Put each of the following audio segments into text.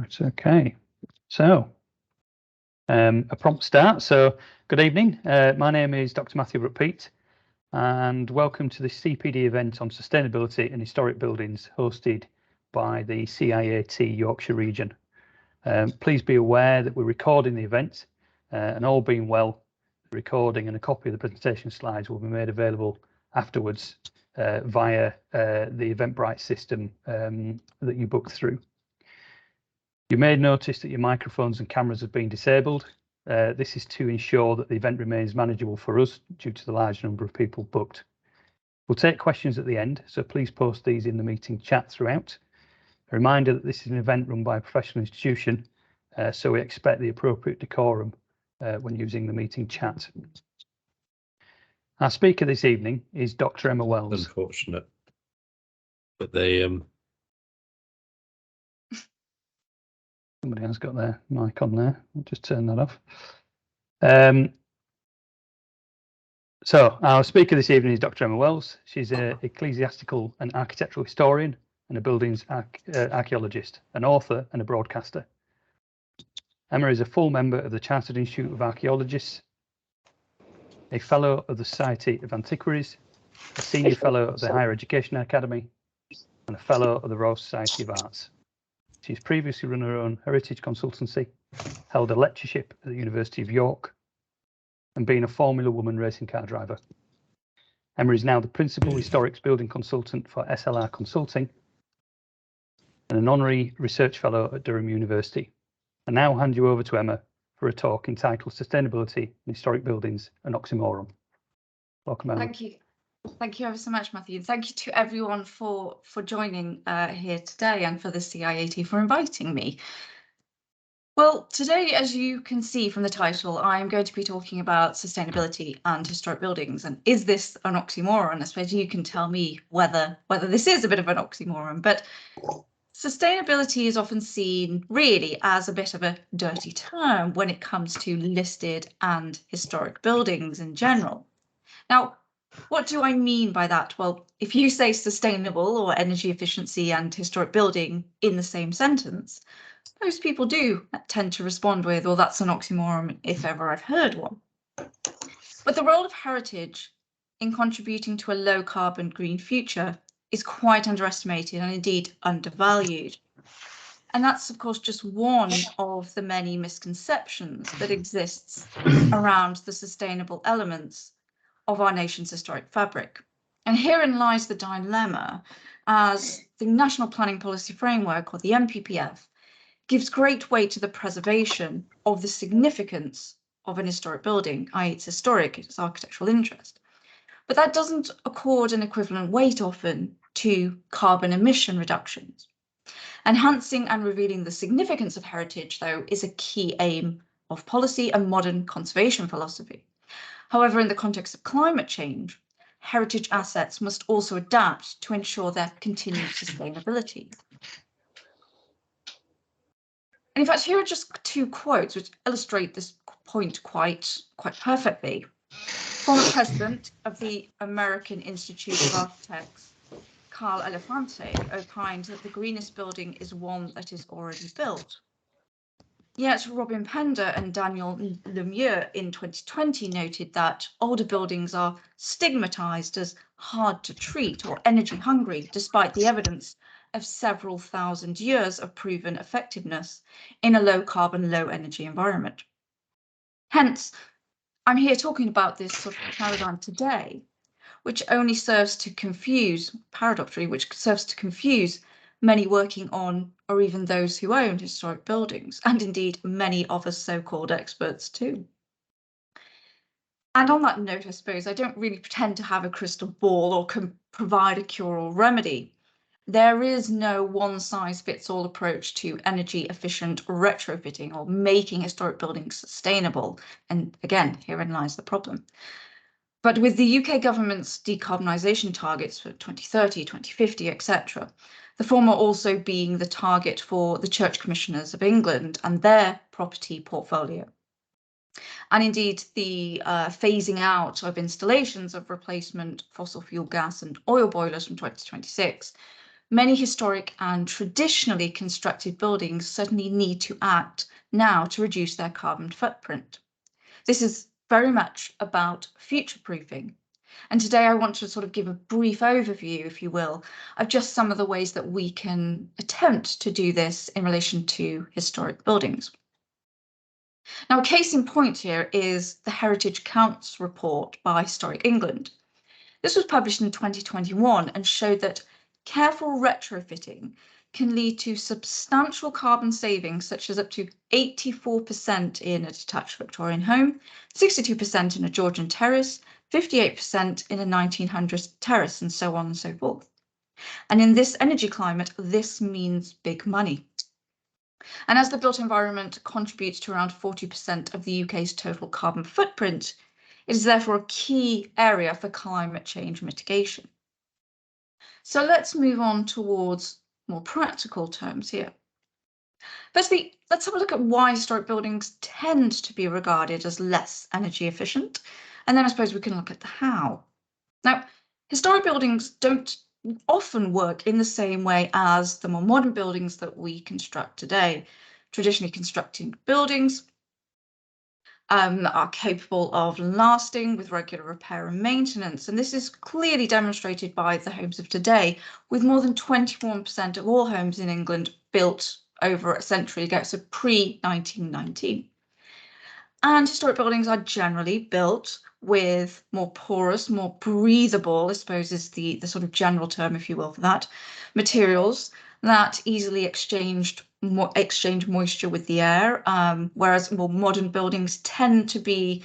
Right, okay. So, a prompt start. So, good evening. My name is Dr. Matthew Brookpeat, and welcome to the CPD event on sustainability and historic buildings hosted by the CIAT Yorkshire Region. Please be aware that we're recording the event, and all being well, the recording and a copy of the presentation slides will be made available afterwards via the Eventbrite system that you booked through. You may notice that your microphones and cameras have been disabled. This is to ensure that the event remains manageable for us due to the large number of people booked. We'll take questions at the end, so please post these in the meeting chat throughout. A reminder that this is an event run by a professional institution, so we expect the appropriate decorum when using the meeting chat. Our speaker this evening is Dr. Emma Wells. Unfortunate, but they Somebody has got their mic on there. I'll just turn that off. So our speaker this evening is Dr. Emma Wells. She's an ecclesiastical and architectural historian and a buildings archaeologist, an author and a broadcaster. Emma is a full member of the Chartered Institute of Archaeologists, a fellow of the Society of Antiquaries, a senior fellow of the Higher Education Academy, and a fellow of the Royal Society of Arts. She's previously run her own heritage consultancy, held a lectureship at the University of York, and been a Formula Woman racing car driver. Emma is now the Principal Historics Building Consultant for SLR Consulting and an Honorary Research Fellow at Durham University. I now hand you over to Emma for a talk entitled Sustainability in Historic Buildings, an Oxymoron. Welcome, Emma. Thank you. Thank you ever so much, Matthew. Thank you to everyone for joining here today and for the CIAT for inviting me. Well, today, as you can see from the title, I'm going to be talking about sustainability and historic buildings. And is this an oxymoron? I suppose you can tell me whether this is a bit of an oxymoron, but sustainability is often seen really as a bit of a dirty term when it comes to listed and historic buildings in general. Now, what do I mean by that? Well, if you say sustainable or energy efficiency and historic building in the same sentence, most people do tend to respond with, well, that's an oxymoron if ever I've heard one. But the role of heritage in contributing to a low carbon green future is quite underestimated and indeed undervalued. And that's, of course, just one of the many misconceptions that exists around the sustainable elements of our nation's historic fabric. And herein lies the dilemma, as the National Planning Policy Framework, or the NPPF, gives great weight to the preservation of the significance of an historic building, i.e. it's historic, it's architectural interest. But that doesn't accord an equivalent weight often to carbon emission reductions. Enhancing and revealing the significance of heritage, though, is a key aim of policy and modern conservation philosophy. However, in the context of climate change, heritage assets must also adapt to ensure their continued sustainability. And in fact, here are just two quotes which illustrate this point quite perfectly. Former president of the American Institute of Architects, Carl Elefante, opined that the greenest building is one that is already built. Yet Robin Pender and Daniel Lemieux in 2020 noted that older buildings are stigmatized as hard to treat or energy hungry, despite the evidence of several thousand years of proven effectiveness in a low carbon, low energy environment. Hence, I'm here talking about this sort of paradigm today, which only serves to confuse, paradoxically, which serves to confuse many working on, or even those who own historic buildings, and indeed many of us so-called experts too. And on that note, I suppose, I don't really pretend to have a crystal ball or can provide a cure-all remedy. There is no one-size-fits-all approach to energy-efficient retrofitting or making historic buildings sustainable. And again, herein lies the problem. But with the UK government's decarbonisation targets for 2030, 2050, etc., the former also being the target for the Church Commissioners of England and their property portfolio. And indeed, the phasing out of installations of replacement fossil fuel gas and oil boilers from 2026 many historic and traditionally constructed buildings certainly need to act now to reduce their carbon footprint. This is very much about future-proofing. And today I want to sort of give a brief overview, if you will, of just some of the ways that we can attempt to do this in relation to historic buildings. Now, a case in point here is the Heritage Counts report by Historic England. This was published in 2021 and showed that careful retrofitting can lead to substantial carbon savings, such as up to 84% in a detached Victorian home, 62% in a Georgian terrace, 58% in a 1900s terrace, and so on and so forth. And in this energy climate, this means big money. And as the built environment contributes to around 40% of the UK's total carbon footprint, it is therefore a key area for climate change mitigation. So let's move on towards more practical terms here. Firstly, let's have a look at why historic buildings tend to be regarded as less energy efficient. And then I suppose we can look at the how. Now, historic buildings don't often work in the same way as the more modern buildings that we construct today. Traditionally constructed buildings are capable of lasting with regular repair and maintenance. And this is clearly demonstrated by the homes of today, with more than 21% of all homes in England built over a century ago, so pre-1919. And historic buildings are generally built with more porous, more breathable, I suppose is the sort of general term, if you will, for that, materials that easily exchange moisture with the air, whereas more modern buildings tend to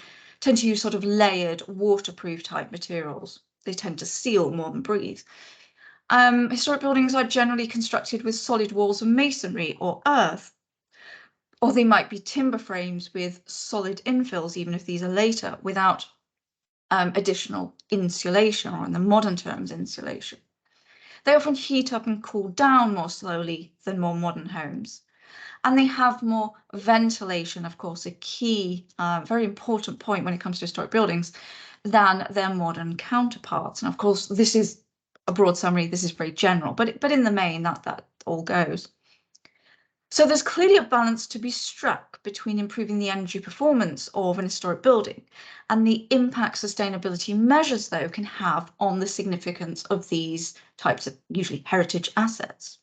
use sort of layered waterproof type materials. They tend to seal more than breathe. Historic buildings are generally constructed with solid walls of masonry or earth, or they might be timber frames with solid infills, even if these are later, without additional insulation, or in the modern terms, insulation. They often heat up and cool down more slowly than more modern homes. And they have more ventilation, of course, a key, very important point when it comes to historic buildings, than their modern counterparts. And of course, this is a broad summary, this is very general, but in the main, that all goes. So there's clearly a balance to be struck between improving the energy performance of an historic building and the impact sustainability measures, though, can have on the significance of these types of usually heritage assets.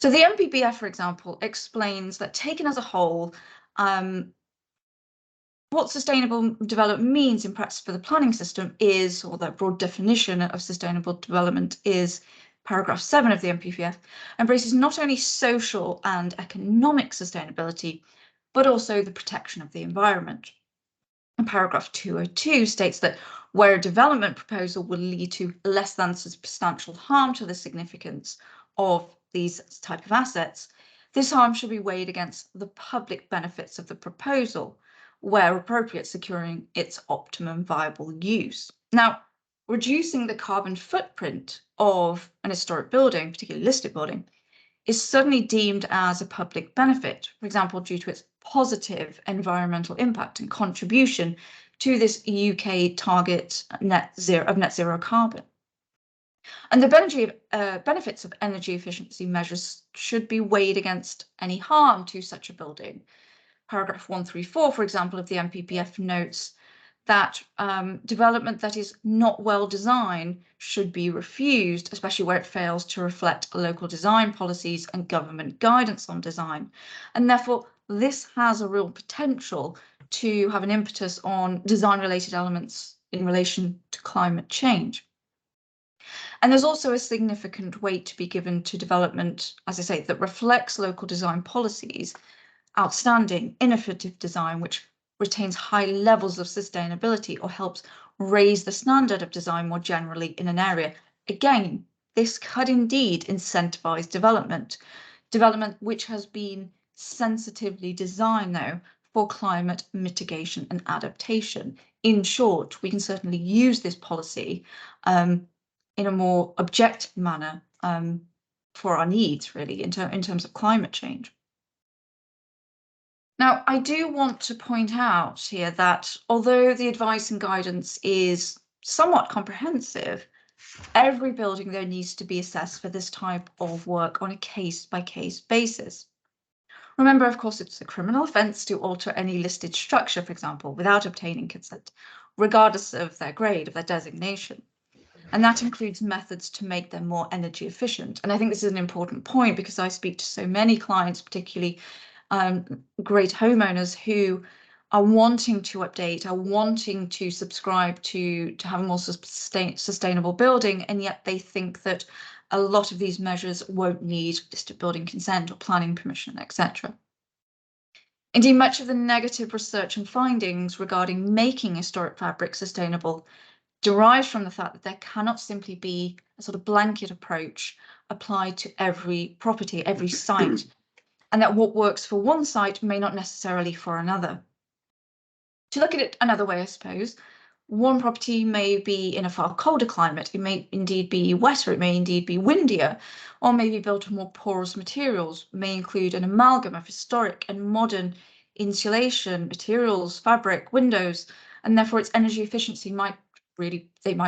So the NPPF, for example, explains that taken as a whole, what sustainable development means in practice for the planning system is, or the broad definition of sustainable development is, paragraph 7 of the NPPF, embraces not only social and economic sustainability, but also the protection of the environment. And paragraph 202 states that where a development proposal will lead to less than substantial harm to the significance of these type of assets, this harm should be weighed against the public benefits of the proposal, where appropriate, securing its optimum viable use. Now, reducing the carbon footprint of an historic building, particularly listed building, is suddenly deemed as a public benefit, for example, due to its positive environmental impact and contribution to this UK target net zero carbon. And the benefits of energy efficiency measures should be weighed against any harm to such a building. Paragraph 134, for example, of the NPPF notes that development that is not well designed should be refused, especially where it fails to reflect local design policies and government guidance on design. And therefore, this has a real potential to have an impetus on design-related elements in relation to climate change. And there's also a significant weight to be given to development, as I say, that reflects local design policies, outstanding, innovative design, which retains high levels of sustainability or helps raise the standard of design more generally in an area. Again, this could indeed incentivize development which has been sensitively designed, though, for climate mitigation and adaptation. In short, we can certainly use this policy in a more objective manner for our needs, really, in terms of climate change. Now, I do want to point out here that although the advice and guidance is somewhat comprehensive, Every building, though, needs to be assessed for this type of work on a case-by-case basis. Remember, of course, it's a criminal offence to alter any listed structure, for example, without obtaining consent, regardless of their grade, of their designation. And that includes methods to make them more energy efficient. And I think this is an important point because I speak to so many clients, particularly great homeowners who are wanting to update, are wanting to subscribe to have a more sustainable building, and yet they think that a lot of these measures won't need listed building consent or planning permission, etc. Indeed, much of the negative research and findings regarding making historic fabric sustainable derives from the fact that there cannot simply be a sort of blanket approach applied to every property, every site, and that what works for one site may not necessarily for another. To look at it another way, I suppose, one property may be in a far colder climate, it may indeed be wetter, it may indeed be windier, or may be built of more porous materials, may include an amalgam of historic and modern insulation, materials, fabric, windows, and therefore its energy efficiency might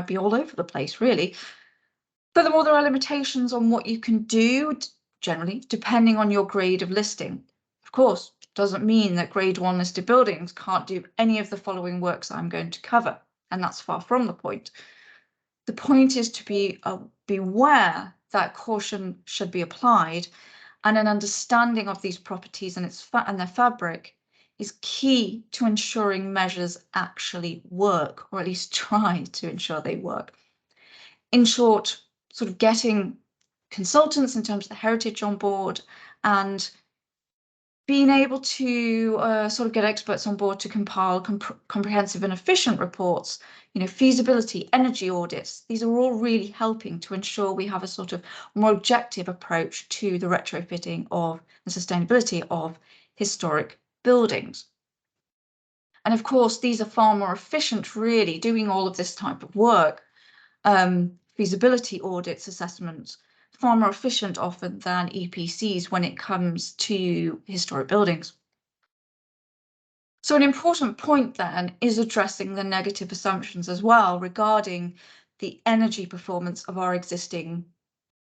be all over the place, really. Furthermore, there are limitations on what you can do, generally, depending on your grade of listing. Of course, it doesn't mean that grade 1 listed buildings can't do any of the following works I'm going to cover, and that's far from the point. The point is to be aware that caution should be applied, and an understanding of these properties and their fabric is key to ensuring measures actually work, or at least try to ensure they work. In short, sort of getting consultants in terms of the heritage on board and being able to sort of get experts on board to compile comprehensive and efficient reports, feasibility, energy audits. These are all really helping to ensure we have a sort of more objective approach to the retrofitting of the sustainability of historic buildings. And of course, these are far more efficient, really, doing all of this type of work, feasibility audits, assessments, far more efficient often than EPCs when it comes to historic buildings. So an important point then is addressing the negative assumptions as well regarding the energy performance of our existing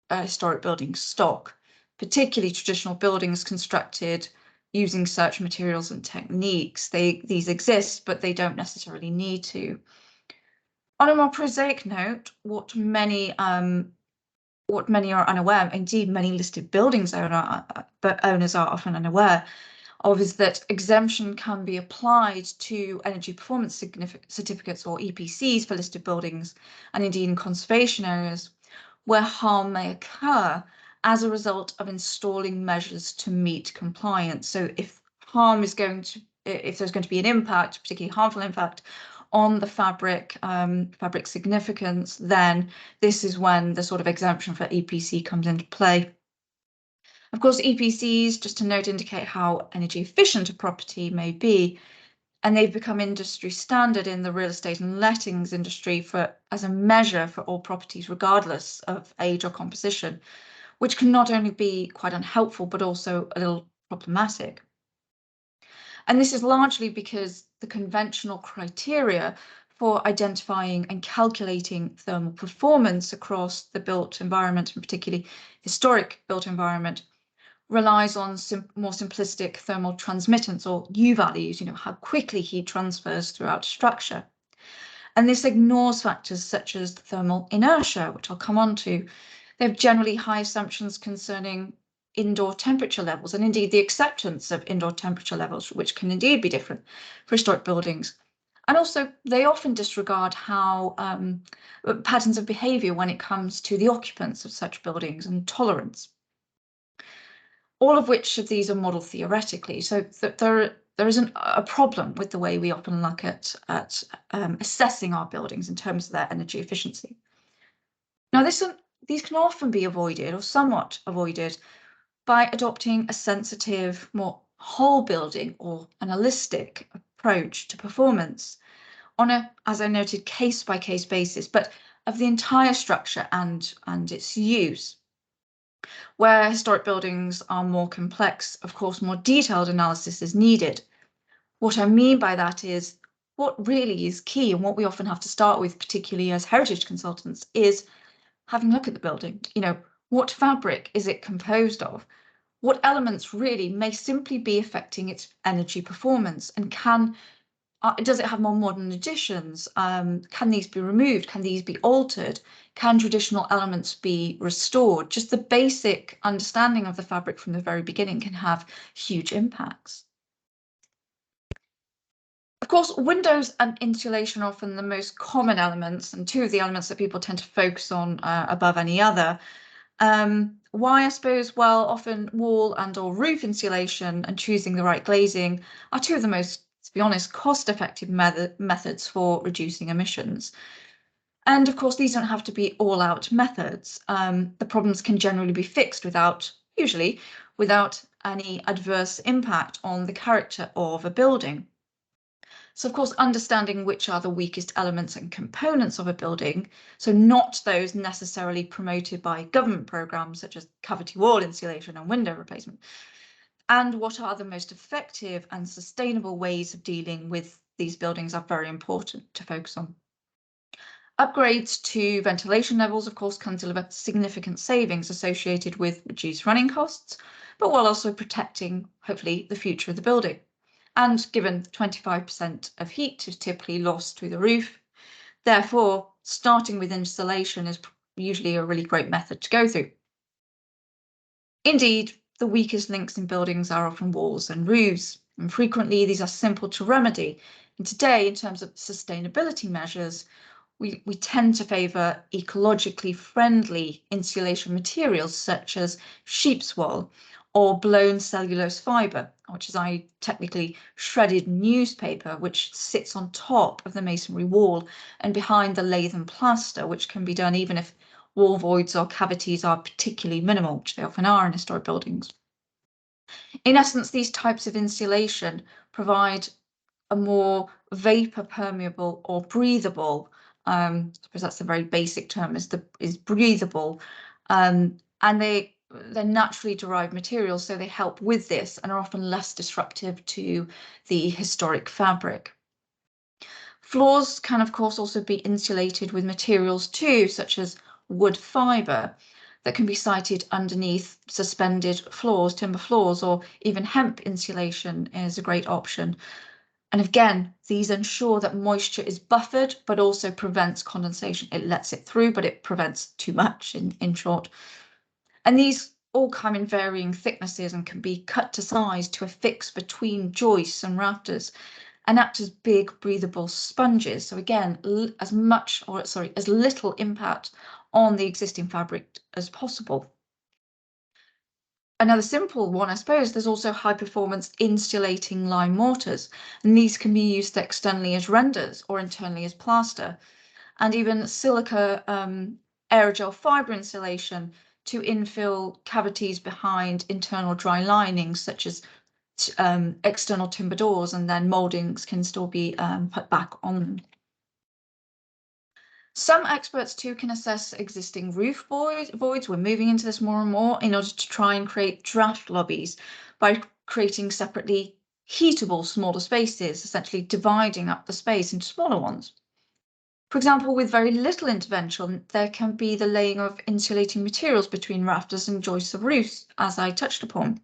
historic building stock, particularly traditional buildings constructed using such materials and techniques. These exist, but they don't necessarily need to. On a more prosaic note, what many are unaware, indeed many listed buildings owners are often unaware of, is that exemption can be applied to energy performance certificates or EPCs for listed buildings, and indeed in conservation areas where harm may occur as a result of installing measures to meet compliance. So if there's going to be an impact, particularly harmful impact, on the fabric significance, then this is when the sort of exemption for EPC comes into play. Of course, EPCs, just to note, indicate how energy efficient a property may be, and they've become industry standard in the real estate and lettings industry as a measure for all properties, regardless of age or composition, which can not only be quite unhelpful, but also a little problematic. And this is largely because the conventional criteria for identifying and calculating thermal performance across the built environment, and particularly historic built environment, relies on more simplistic thermal transmittance, or U values, how quickly heat transfers throughout structure. And this ignores factors such as thermal inertia, which I'll come on to. They have generally high assumptions concerning indoor temperature levels, and indeed the acceptance of indoor temperature levels, which can indeed be different for historic buildings. And also, they often disregard how patterns of behaviour when it comes to the occupants of such buildings and tolerance. All of which of these are modelled theoretically, so that there isn't a problem with the way we often look at assessing our buildings in terms of their energy efficiency. Now, these can often be avoided, or somewhat avoided, by adopting a sensitive, more whole building or an holistic approach to performance on a, as I noted, case-by-case basis, but of the entire structure and its use. Where historic buildings are more complex, of course, more detailed analysis is needed. What I mean by that is what really is key and what we often have to start with, particularly as heritage consultants, is having a look at the building. You know, what fabric is it composed of? What elements really may simply be affecting its energy performance, and does it have more modern additions? Can these be removed? Can these be altered? Can traditional elements be restored? Just the basic understanding of the fabric from the very beginning can have huge impacts. Of course, windows and insulation are often the most common elements, and two of the elements that people tend to focus on above any other. Why, I suppose? Well, often wall and/or roof insulation and choosing the right glazing are two of the most, to be honest, cost-effective methods for reducing emissions. And of course, these don't have to be all-out methods. The problems can generally be fixed usually without any adverse impact on the character of a building. So, of course, understanding which are the weakest elements and components of a building, so not those necessarily promoted by government programmes such as cavity wall insulation and window replacement, and what are the most effective and sustainable ways of dealing with these buildings are very important to focus on. Upgrades to ventilation levels, of course, can deliver significant savings associated with reduced running costs, but while also protecting, hopefully, the future of the building. And given 25% of heat is typically lost through the roof, therefore, starting with insulation is usually a really great method to go through. Indeed, the weakest links in buildings are often walls and roofs, and frequently these are simple to remedy. And today, in terms of sustainability measures, we tend to favour ecologically friendly insulation materials such as sheep's wool or blown cellulose fibre, which is technically shredded newspaper, which sits on top of the masonry wall and behind the lath and plaster, which can be done even if wall voids or cavities are particularly minimal, which they often are in historic buildings. In essence, these types of insulation provide a more vapour permeable or breathable, I suppose that's the very basic term, is breathable, and they're naturally derived materials, so they help with this and are often less disruptive to the historic fabric. Floors can, of course, also be insulated with materials too, such as wood fibre that can be sited underneath suspended floors, timber floors, or even hemp insulation is a great option. And again, these ensure that moisture is buffered, but also prevents condensation. It lets it through, but it prevents too much, in short. And these all come in varying thicknesses and can be cut to size to affix between joists and rafters and act as big breathable sponges. So again, as little impact on the existing fabric as possible. Another simple one, I suppose, there's also high performance insulating lime mortars, and these can be used externally as renders or internally as plaster, and even silica aerogel fibre insulation to infill cavities behind internal dry linings, such as external timber doors, and then mouldings can still be put back on them. Some experts too can assess existing roof voids. We're moving into this more and more in order to try and create draft lobbies by creating separately heatable smaller spaces, essentially dividing up the space into smaller ones. For example, with very little intervention, there can be the laying of insulating materials between rafters and joists of roofs, as I touched upon,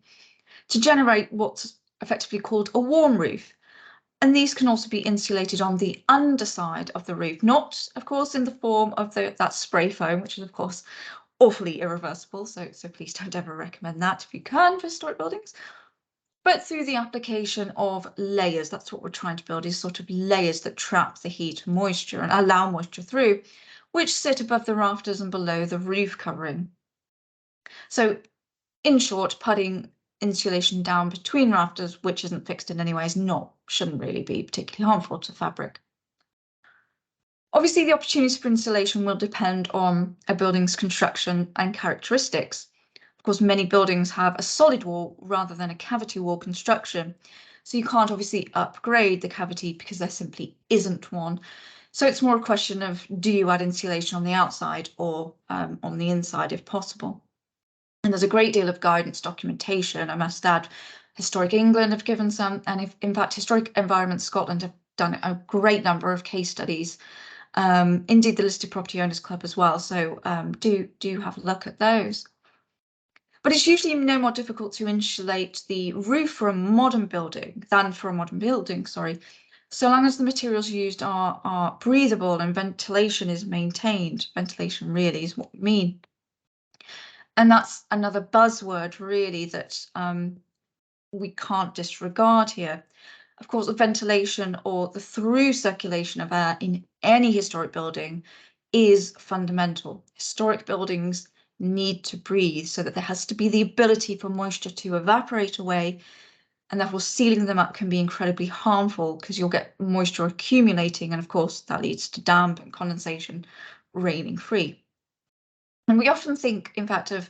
to generate what's effectively called a warm roof. And these can also be insulated on the underside of the roof, not, of course, in the form of that spray foam, which is, of course, awfully irreversible. So please don't ever recommend that if you can for historic buildings. But through the application of layers, that's what we're trying to build, is sort of layers that trap the heat and moisture and allow moisture through, which sit above the rafters and below the roof covering. So in short, putting insulation down between rafters, which isn't fixed in any way, shouldn't really be particularly harmful to fabric. Obviously, the opportunities for insulation will depend on a building's construction and characteristics. Of course, many buildings have a solid wall rather than a cavity wall construction, so you can't obviously upgrade the cavity because there simply isn't one. So it's more a question of, do you add insulation on the outside or on the inside if possible? And there's a great deal of guidance documentation. I must add, Historic England have given some, and in fact, Historic Environment Scotland have done a great number of case studies. Indeed, the Listed Property Owners Club as well. So do have a look at those. But it's usually no more difficult to insulate the roof for a modern building than for a modern building, sorry, so long as the materials used are breathable and ventilation is maintained. Ventilation really is what we mean. And that's another buzzword really that we can't disregard here. Of course, the ventilation or the through circulation of air in any historic building is fundamental. Historic buildings need to breathe, so that there has to be the ability for moisture to evaporate away, and therefore sealing them up can be incredibly harmful because you'll get moisture accumulating, and of course that leads to damp and condensation reigning free. And we often think, in fact, of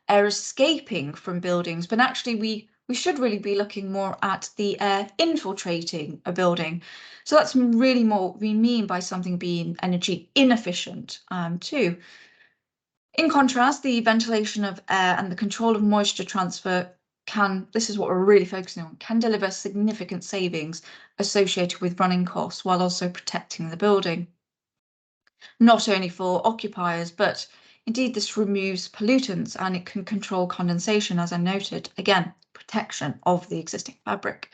air escaping from buildings, but actually we should really be looking more at the air infiltrating a building. So that's really more what we mean by something being energy inefficient too. In contrast, the ventilation of air and the control of moisture transfer this is what we're really focusing on, can deliver significant savings associated with running costs while also protecting the building. Not only for occupiers, but indeed this removes pollutants and it can control condensation, as I noted, again, protection of the existing fabric.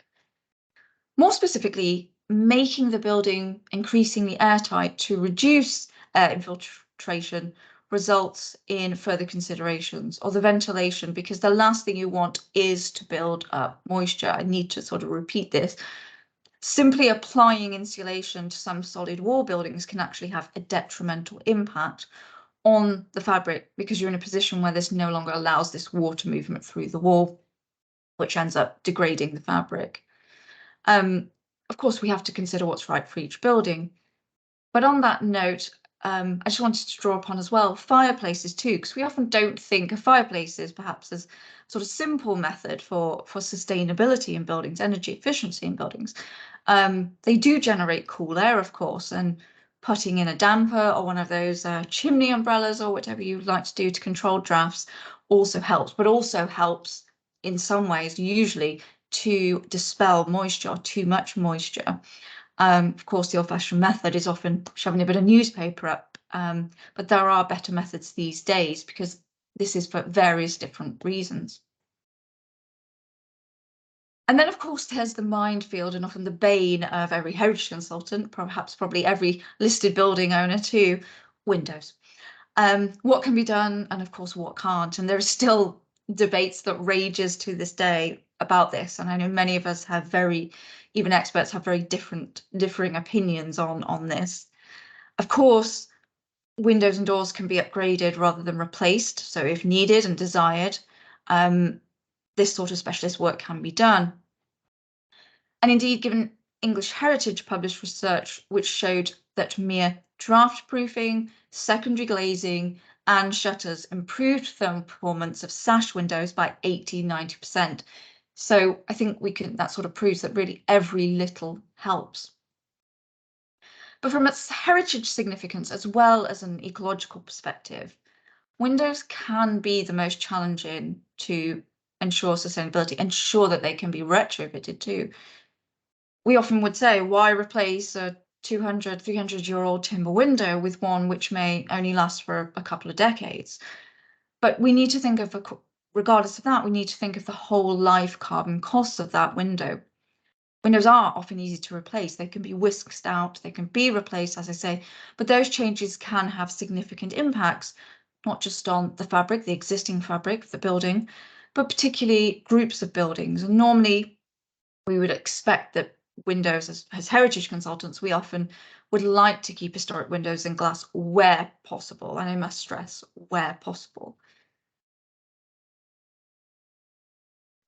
More specifically, making the building increasingly airtight to reduce air infiltration results in further considerations, or the ventilation, because the last thing you want is to build up moisture. I need to sort of repeat this. Simply applying insulation to some solid wall buildings can actually have a detrimental impact on the fabric, because you're in a position where this no longer allows this water movement through the wall, which ends up degrading the fabric. Of course, we have to consider what's right for each building. But on that note, I just wanted to draw upon as well fireplaces too, because we often don't think of fireplaces perhaps as sort of simple method for sustainability in buildings, energy efficiency in buildings. They do generate cool air, of course, and putting in a damper or one of those chimney umbrellas or whatever you like to do to control drafts also helps, but also helps in some ways usually to dispel moisture or too much moisture. Of course, the old-fashioned method is often shoving a bit of newspaper up, but there are better methods these days because this is for various different reasons. And then, of course, there's the minefield and often the bane of every heritage consultant, perhaps probably every listed building owner too, windows. What can be done and, of course, what can't. And there are still debates that rages to this day about this. And I know many of us have even experts have very differing opinions on this. Of course, windows and doors can be upgraded rather than replaced. So if needed and desired, this sort of specialist work can be done. And indeed, given English Heritage published research which showed that mere draft proofing, secondary glazing and shutters improved thermal performance of sash windows by 80–90%. So I think that sort of proves that really every little helps. But from its heritage significance as well as an ecological perspective, windows can be the most challenging to ensure sustainability, ensure that they can be retrofitted too. We often would say, why replace a 200, 300-year-old timber window with one which may only last for a couple of decades? But we need to think of, regardless of that, we need to think of the whole life carbon costs of that window. Windows are often easy to replace. They can be whisked out, they can be replaced, as I say, but those changes can have significant impacts, not just on the fabric, the existing fabric of the building, but particularly groups of buildings. And normally we would expect that windows, as heritage consultants, we often would like to keep historic windows and glass where possible, and I must stress where possible.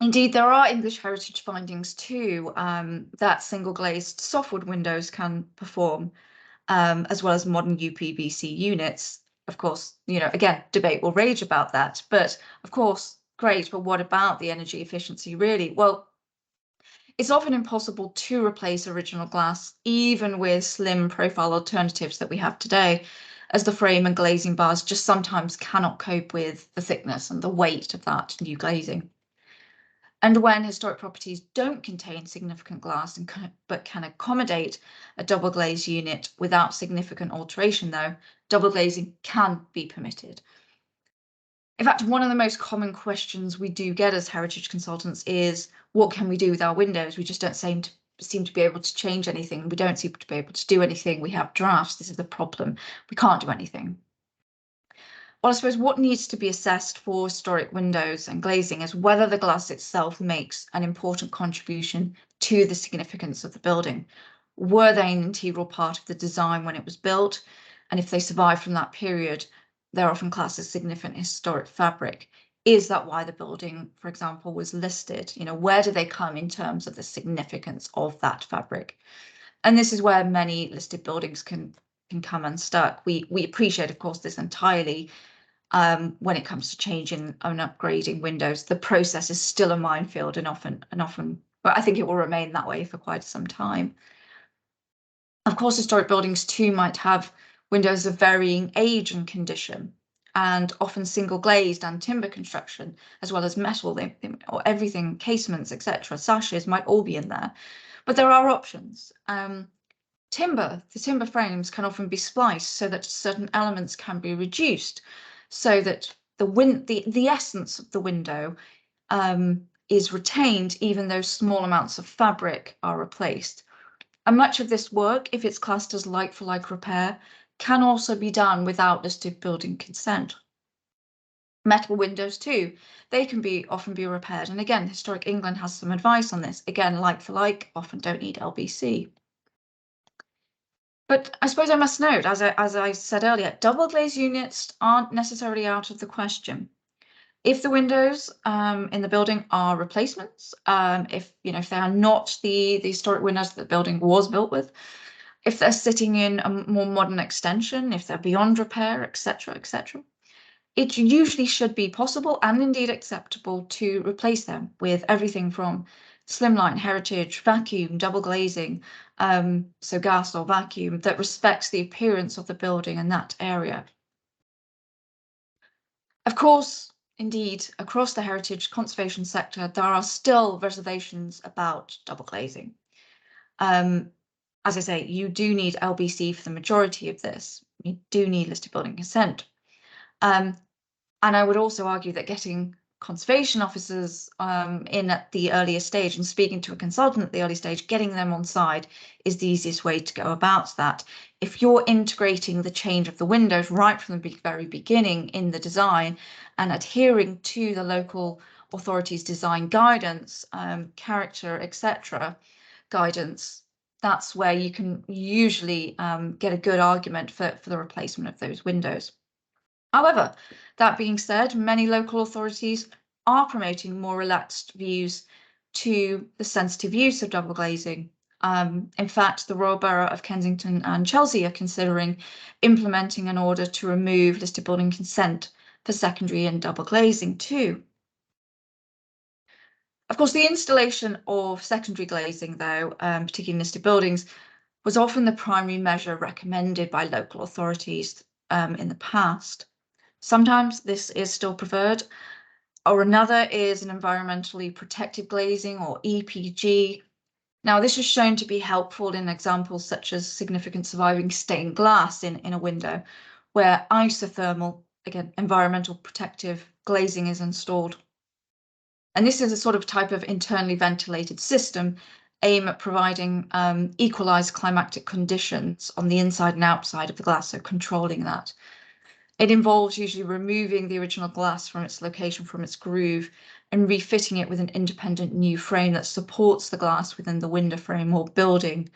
Indeed, there are English heritage findings too that single glazed softwood windows can perform, as well as modern UPVC units. Of course, again, debate will rage about that, but of course, great, but what about the energy efficiency really? Well, it's often impossible to replace original glass, even with slim profile alternatives that we have today, as the frame and glazing bars just sometimes cannot cope with the thickness and the weight of that new glazing. And when historic properties don't contain significant glass but can accommodate a double glazed unit without significant alteration, though, double glazing can be permitted. In fact, one of the most common questions we do get as heritage consultants is, what can we do with our windows? We just don't seem to be able to change anything. We don't seem to be able to do anything. We have drafts. This is the problem. We can't do anything. Well, I suppose what needs to be assessed for historic windows and glazing is whether the glass itself makes an important contribution to the significance of the building. Were they an integral part of the design when it was built? And if they survive from that period, they're often classed as significant historic fabric. Is that why the building, for example, was listed? You know, where do they come in terms of the significance of that fabric? And this is where many listed buildings can come unstuck. We appreciate, of course, this entirely. When it comes to changing and upgrading windows, the process is still a minefield, and often, but I think it will remain that way for quite some time. Of course, historic buildings too might have windows of varying age and condition, and often single glazed and timber construction, as well as metal or everything, casements, etc. Sashes might all be in there, but there are options. The timber frames can often be spliced so that certain elements can be reduced, so that the essence of the window is retained, even though small amounts of fabric are replaced. And much of this work, if it's classed as like-for-like repair, can also be done without listed building consent. Metal windows too, they can often be repaired. And again, Historic England has some advice on this. Again, like-for-like often don't need LBC. But I suppose I must note, as I said earlier, double glazed units aren't necessarily out of the question. If the windows in the building are replacements, if they are not the historic windows that the building was built with, if they're sitting in a more modern extension, if they're beyond repair, etc., etc., it usually should be possible and indeed acceptable to replace them with everything from slimline, heritage, vacuum, double glazing, so gas or vacuum, that respects the appearance of the building in that area. Of course, indeed, across the heritage conservation sector, there are still reservations about double glazing. As I say, you do need LBC for the majority of this. You do need listed building consent. And I would also argue that getting conservation officers in at the earliest stage and speaking to a consultant at the early stage, getting them on side is the easiest way to go about that. If you're integrating the change of the windows right from the very beginning in the design and adhering to the local authorities' design guidance, character, etc. guidance, that's where you can usually get a good argument for the replacement of those windows. However, that being said, many local authorities are promoting more relaxed views to the sensitive use of double glazing. In fact, the Royal Borough of Kensington and Chelsea are considering implementing an order to remove listed building consent for secondary and double glazing too. Of course, the installation of secondary glazing, though, particularly in listed buildings, was often the primary measure recommended by local authorities in the past. Sometimes this is still preferred, or another is an environmentally protective glazing, or EPG. Now, this is shown to be helpful in examples such as significant surviving stained glass in a window, where isothermal, again, environmental protective glazing is installed. And this is a sort of type of internally ventilated system aimed at providing equalized climatic conditions on the inside and outside of the glass, so controlling that. It involves usually removing the original glass from its location, from its groove, and refitting it with an independent new frame that supports the glass within the window frame or building.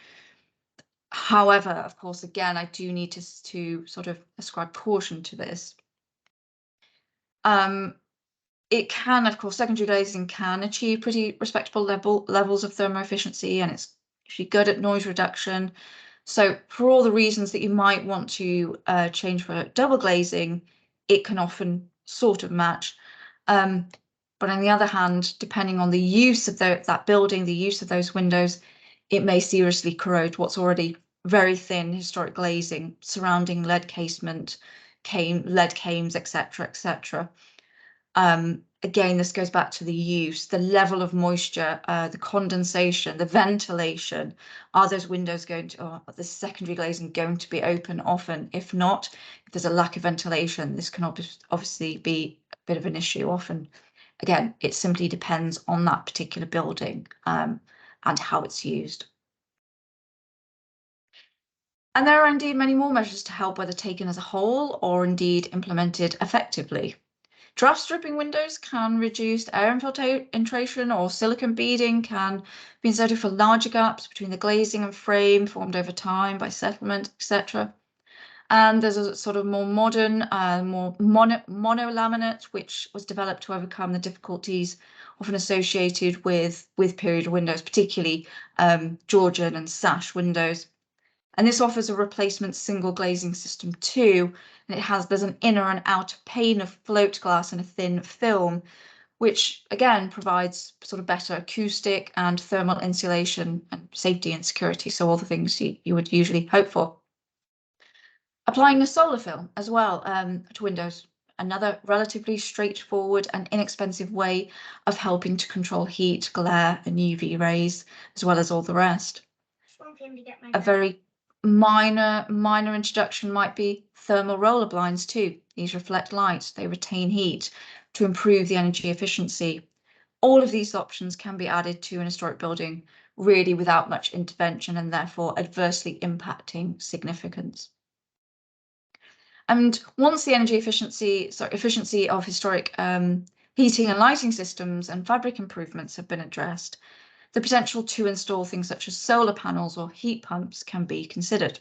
However, of course, again, I do need to sort of ascribe caution to this. It can, of course, secondary glazing can achieve pretty respectable levels of thermal efficiency, and it's usually good at noise reduction. So for all the reasons that you might want to change for double glazing, it can often sort of match. But on the other hand, depending on the use of that building, the use of those windows, it may seriously corrode what's already very thin historic glazing surrounding lead casement, lead cames, etc., etc. again, this goes back to the use, the level of moisture, the condensation, the ventilation. Are those windows going to, or the secondary glazing going to be open often? If not, if there's a lack of ventilation, this can obviously be a bit of an issue often. Again, it simply depends on that particular building and how it's used. And there are indeed many more measures to help, whether taken as a whole or indeed implemented effectively. Draft stripping windows can reduce air infiltration, or silicone beading can be inserted for larger gaps between the glazing and frame formed over time by settlement, etc. And there's a sort of more modern, more monolaminate, which was developed to overcome the difficulties often associated with period windows, particularly Georgian and sash windows. And this offers a replacement single glazing system too. And there's an inner and outer pane of float glass and a thin film, which again provides sort of better acoustic and thermal insulation and safety and security. So all the things you would usually hope for. Applying a solar film as well to windows, another relatively straightforward and inexpensive way of helping to control heat, glare and UV rays, as well as all the rest. A very minor introduction might be thermal roller blinds too. These reflect light, they retain heat to improve the energy efficiency. All of these options can be added to an historic building really without much intervention and therefore adversely impacting significance. And once the energy efficiency of historic heating and lighting systems and fabric improvements have been addressed, the potential to install things such as solar panels or heat pumps can be considered.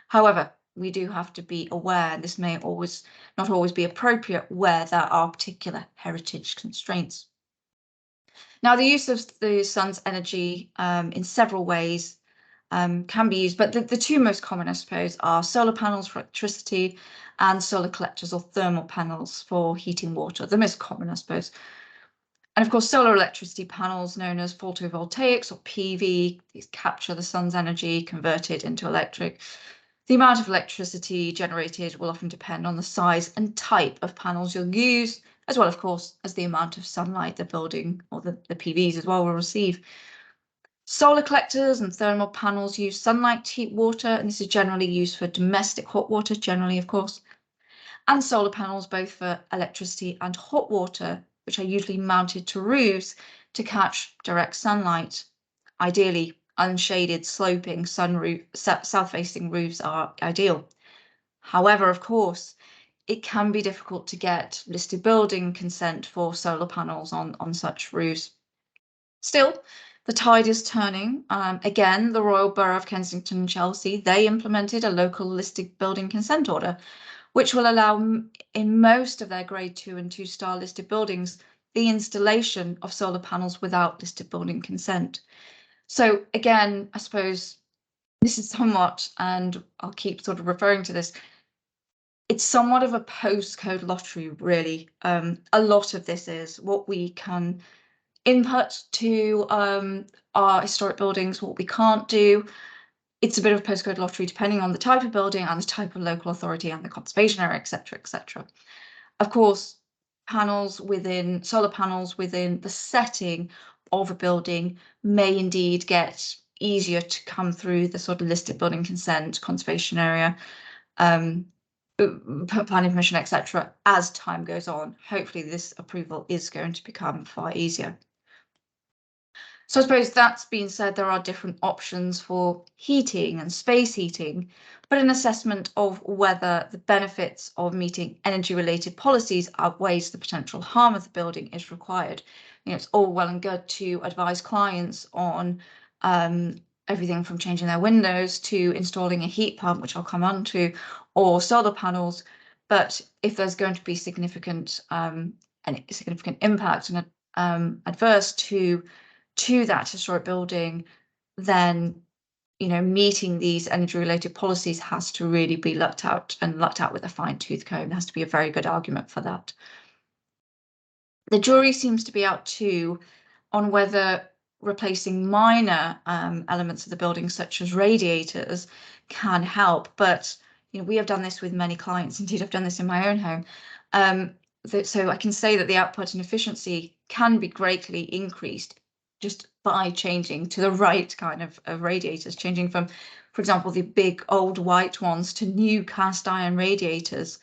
However, we do have to be aware, and this may not always be appropriate where there are particular heritage constraints. Now, the use of the sun's energy in several ways can be used, but the two most common, I suppose, are solar panels for electricity and solar collectors or thermal panels for heating water, the most common, I suppose. And of course, solar electricity panels, known as photovoltaics or PV, these capture the sun's energy, convert it into electric. The amount of electricity generated will often depend on the size and type of panels you'll use, as well, of course, as the amount of sunlight the building or the PVs as well will receive. Solar collectors and thermal panels use sunlight to heat water, and this is generally used for domestic hot water, generally, of course. And solar panels, both for electricity and hot water, which are usually mounted to roofs to catch direct sunlight. Ideally, unshaded, sloping south-facing roofs are ideal. However, of course, it can be difficult to get listed building consent for solar panels on such roofs. Still, the tide is turning. Again, the Royal Borough of Kensington and Chelsea, they implemented a local listed building consent order, which will allow in most of their grade 2 and 2-star listed buildings the installation of solar panels without listed building consent. So again, I suppose this is somewhat, and I'll keep sort of referring to this, it's somewhat of a postcode lottery, really. A lot of this is what we can input to our historic buildings, what we can't do. It's a bit of a postcode lottery depending on the type of building and the type of local authority and the conservation area, etc., etc. Of course, solar panels within the setting of a building may indeed get easier to come through the sort of listed building consent, conservation area, planning permission, etc. as time goes on. Hopefully this approval is going to become far easier. So I suppose that's being said, there are different options for heating and space heating, but an assessment of whether the benefits of meeting energy-related policies outweighs the potential harm of the building is required. You know, it's all well and good to advise clients on everything from changing their windows to installing a heat pump, which I'll come on to, or solar panels. But if there's going to be significant impact and adverse to that historic building, then, you know, meeting these energy related policies has to really be looked at with a fine-tooth comb. There has to be a very good argument for that. The jury seems to be out too on whether replacing minor elements of the building, such as radiators, can help. But, you know, we have done this with many clients. Indeed, I've done this in my own home. so I can say that the output and efficiency can be greatly increased just by changing to the right kind of radiators, changing from, for example, the big old white ones to new cast iron radiators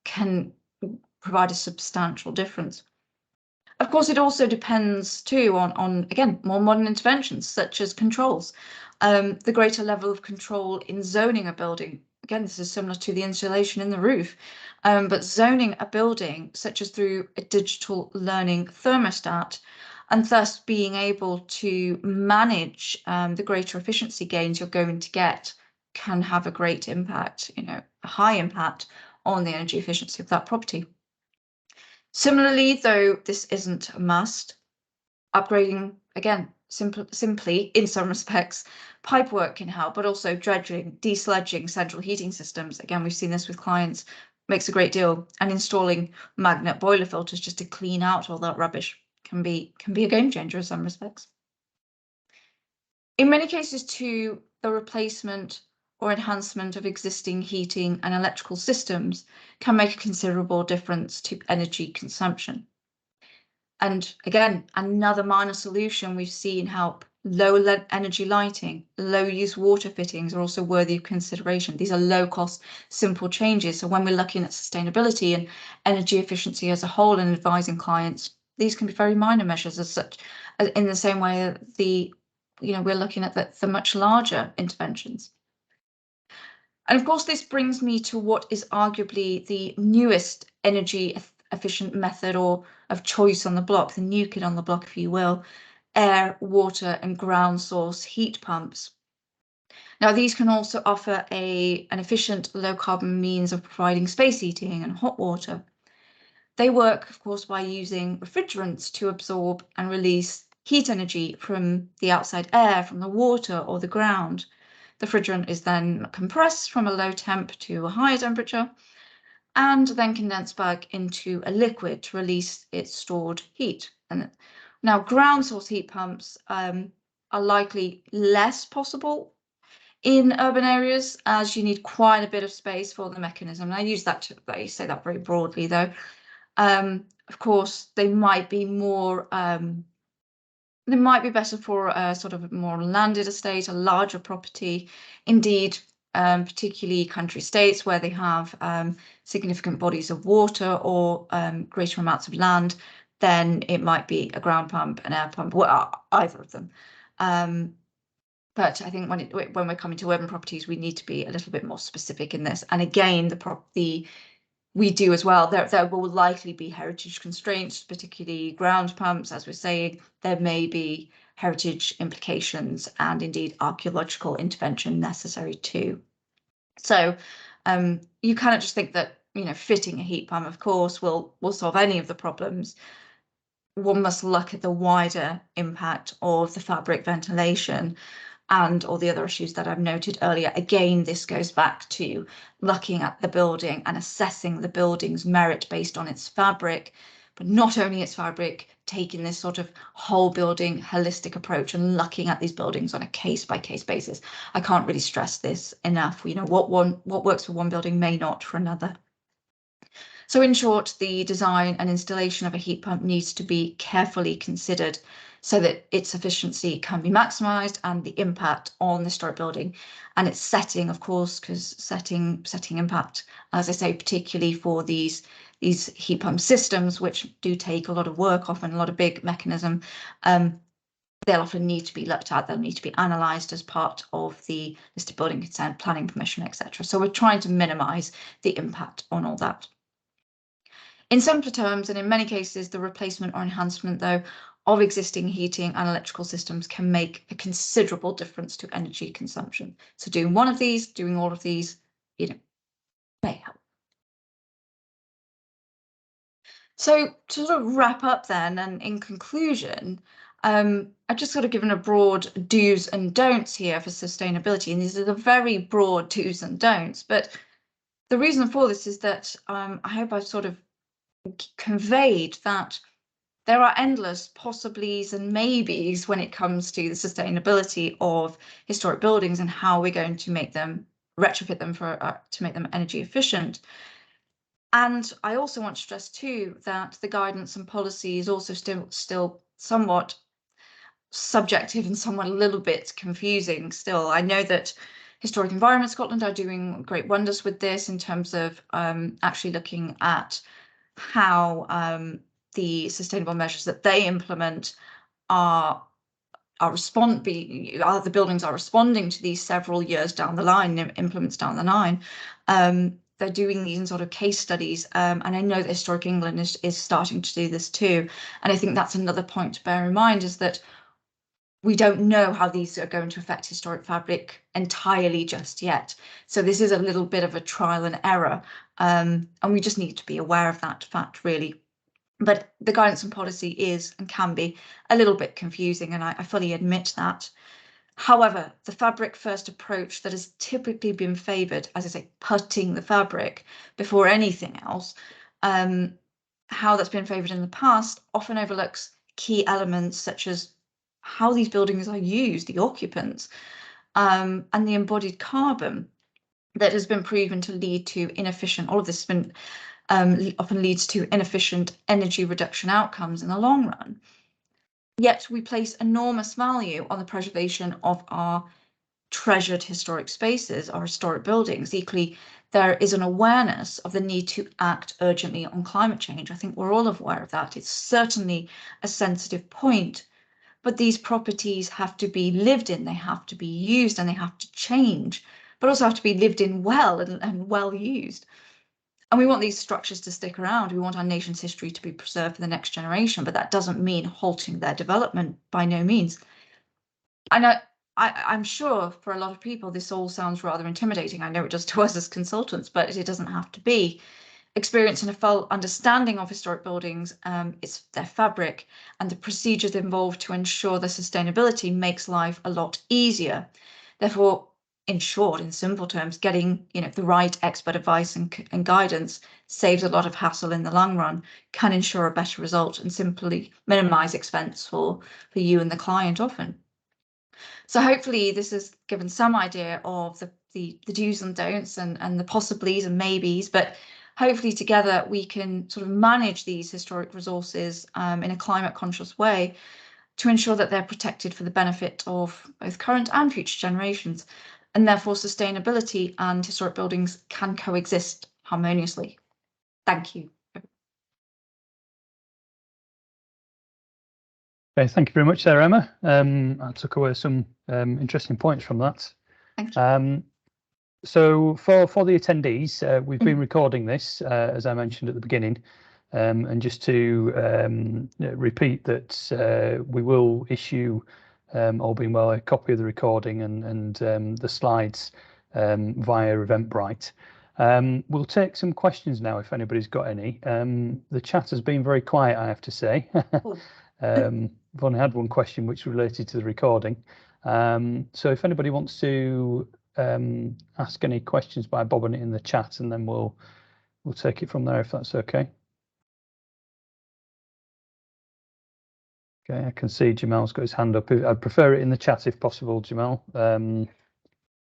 can provide a substantial difference. Of course, it also depends too on again, more modern interventions such as controls. The greater level of control in zoning a building. Again, this is similar to the insulation in the roof, but zoning a building such as through a digital learning thermostat, and thus being able to manage the greater efficiency gains you're going to get can have a great impact, a high impact on the energy efficiency of that property. Similarly, though this isn't a must, upgrading, again, simply in some respects, pipework can help, but also dredging, desludging central heating systems. Again, we've seen this with clients, makes a great deal, and installing magnet boiler filters just to clean out all that rubbish can be a game changer in some respects. In many cases too, the replacement or enhancement of existing heating and electrical systems can make a considerable difference to energy consumption. And again, another minor solution we've seen help. Low energy lighting, low use water fittings are also worthy of consideration. These are low cost, simple changes. So when we're looking at sustainability and energy efficiency as a whole and advising clients, these can be very minor measures as such, in the same way that we're looking at the much larger interventions. And of course, this brings me to what is arguably the newest energy efficient method or of choice on the block, the new kid on the block, if you will, air, water, and ground source heat pumps. Now, these can also offer an efficient low carbon means of providing space heating and hot water. They work, of course, by using refrigerants to absorb and release heat energy from the outside air, from the water or the ground. The refrigerant is then compressed from a low temp to a higher temperature and then condensed back into a liquid to release its stored heat. And now ground source heat pumps are likely less possible in urban areas, as you need quite a bit of space for the mechanism. And I say that very broadly though. Of course, they might be more they might be better for a sort of more landed estate, a larger property. Indeed, particularly country states where they have significant bodies of water or greater amounts of land, then it might be a ground pump, an air pump, well, either of them. But I think when we're coming to urban properties, we need to be a little bit more specific in this. And again, we do as well. There will likely be heritage constraints, particularly ground pumps. As we're saying, there may be heritage implications and indeed archaeological intervention necessary too. So you cannot just think that fitting a heat pump, of course, will solve any of the problems. One must look at the wider impact of the fabric ventilation and all the other issues that I've noted earlier. Again, this goes back to looking at the building and assessing the building's merit based on its fabric, but not only its fabric, taking this sort of whole building holistic approach and looking at these buildings on a case-by-case basis. I can't really stress this enough. What works for one building may not for another. So in short, the design and installation of a heat pump needs to be carefully considered so that its efficiency can be maximised and the impact on the historic building and its setting, of course, because setting impact, as I say, particularly for these heat pump systems, which do take a lot of work, often a lot of big mechanism, they'll often need to be looked at, they'll need to be analysed as part of the listed building consent, planning permission, etc. So we're trying to minimise the impact on all that. In simpler terms, and in many cases, the replacement or enhancement, though, of existing heating and electrical systems can make a considerable difference to energy consumption. So doing one of these, doing all of these, may help. So to sort of wrap up then, and in conclusion, I've just sort of given a broad do's and don'ts here for sustainability, and these are the very broad do's and don'ts. But the reason for this is that I hope I've sort of conveyed that there are endless possibilities and maybes when it comes to the sustainability of historic buildings and how we're going to make them retrofit them to make them energy efficient. And I also want to stress too that the guidance and policy is also still somewhat subjective and somewhat a little bit confusing still. I know that Historic Environment Scotland are doing great wonders with this in terms of actually looking at how the sustainable measures that they implement the buildings are responding to these several years down the line, implements down the line. They're doing these in sort of case studies, and I know that Historic England is starting to do this too. And I think that's another point to bear in mind, is that we don't know how these are going to affect historic fabric entirely just yet. So this is a little bit of a trial and error, and we just need to be aware of that fact, really. But the guidance and policy is and can be a little bit confusing, and I fully admit that. However, the fabric first approach that has typically been favoured, as I say, putting the fabric before anything else, how that's been favoured in the past often overlooks key elements such as how these buildings are used, the occupants, and the embodied carbon that has been proven to lead to inefficient, all of this has been often leads to inefficient energy reduction outcomes in the long run. Yet we place enormous value on the preservation of our treasured historic spaces, our historic buildings. Equally, there is an awareness of the need to act urgently on climate change. I think we're all aware of that. It's certainly a sensitive point, but these properties have to be lived in, they have to be used, and they have to change, but also have to be lived in well and well used. And we want these structures to stick around. We want our nation's history to be preserved for the next generation, but that doesn't mean halting their development, by no means. And I'm sure for a lot of people, this all sounds rather intimidating. I know it does to us as consultants, but it doesn't have to be. Experience and a full understanding of historic buildings, it's their fabric, and the procedures involved to ensure their sustainability makes life a lot easier. Therefore, in short, in simple terms, getting the right expert advice and guidance saves a lot of hassle in the long run, can ensure a better result, and simply minimize expense for you and the client often. So hopefully this has given some idea of the do's and don'ts and the possibilities and maybes, but hopefully together we can sort of manage these historic resources in a climate conscious way to ensure that they're protected for the benefit of both current and future generations, and therefore sustainability and historic buildings can coexist harmoniously. Thank you. Okay, thank you very much there, Emma. I took away some interesting points from that. Thank you. So for the attendees, we've been recording this, as I mentioned at the beginning, and just to repeat that we will issue, all being well, a copy of the recording and the slides via Eventbrite. We'll take some questions now if anybody's got any. The chat has been very quiet, I have to say. We've only had one question which related to the recording. So if anybody wants to ask any questions by bobbing it in the chat, and then we'll take it from there if that's okay. Okay, I can see Jamal's got his hand up. I'd prefer it in the chat if possible, Jamal,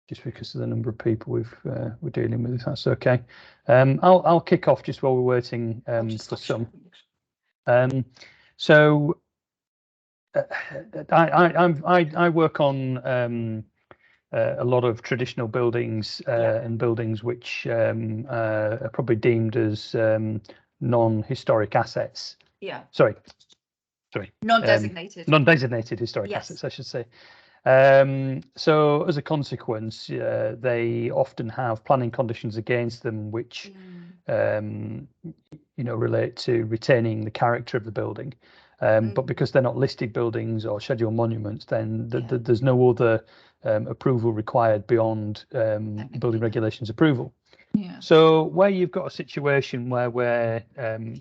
just because of the number of people we're dealing with, if that's okay. I'll kick off just while we're waiting for some. So I work on a lot of traditional buildings and buildings which are probably deemed as non-historic assets. Yeah. Sorry. Non-designated. Non-designated historic assets, I should say. So as a consequence, they often have planning conditions against them which relate to retaining the character of the building. But because they're not listed buildings or scheduled monuments, then there's no other approval required beyond building regulations approval. Yeah. So where you've got a situation where we're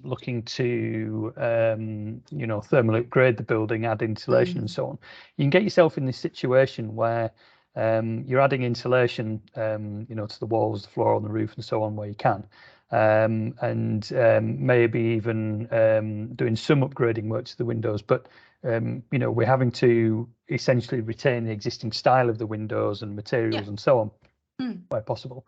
looking to thermally upgrade the building, add insulation and so on, you can get yourself in this situation where you're adding insulation to the walls, the floor, on the roof and so on where you can. And maybe even doing some upgrading work to the windows, but we're having to essentially retain the existing style of the windows and materials and so on where possible.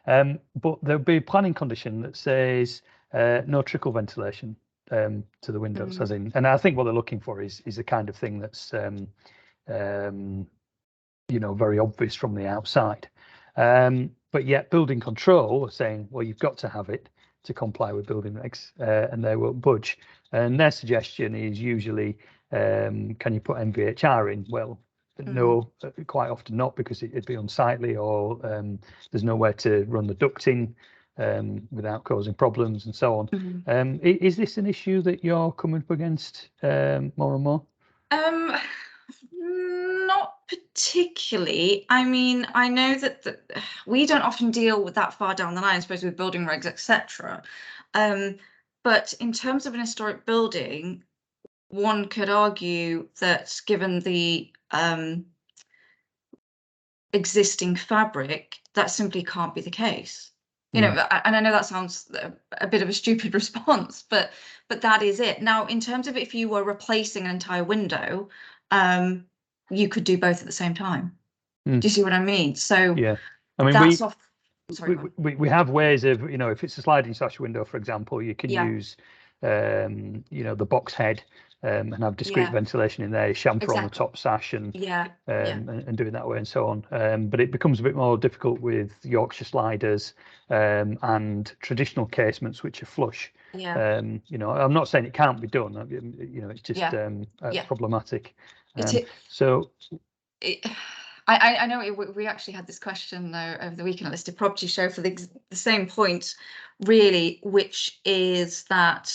But there'll be a planning condition that says no trickle ventilation to the windows, as in, and I think what they're looking for is the kind of thing that's very obvious from the outside. But yet building control are saying, well, you've got to have it to comply with building regs, and they won't budge. And their suggestion is usually, can you put MVHR in? Well, no, quite often not, because it'd be unsightly, or there's nowhere to run the ducting without causing problems and so on. Is this an issue that you're coming up against more and more? Not particularly. I mean, I know that we don't often deal with that far down the line, I suppose, with building regs, etc. But in terms of an historic building, one could argue that given the existing fabric, that simply can't be the case. And I know that sounds a bit of a stupid response, but that is it. Now, in terms of if you were replacing an entire window, you could do both at the same time. Do you see what I mean? So yeah, I mean, that's we have ways of, if it's a sliding sash window, for example, you can use the box head and have discrete ventilation in there, chamfer on the top sash, and and do it that way and so on. But it becomes a bit more difficult with Yorkshire sliders and traditional casements which are flush. I'm not saying it can't be done. It's just problematic. I know we actually had this question over the weekend at Listed Property Show for the same point, really, which is that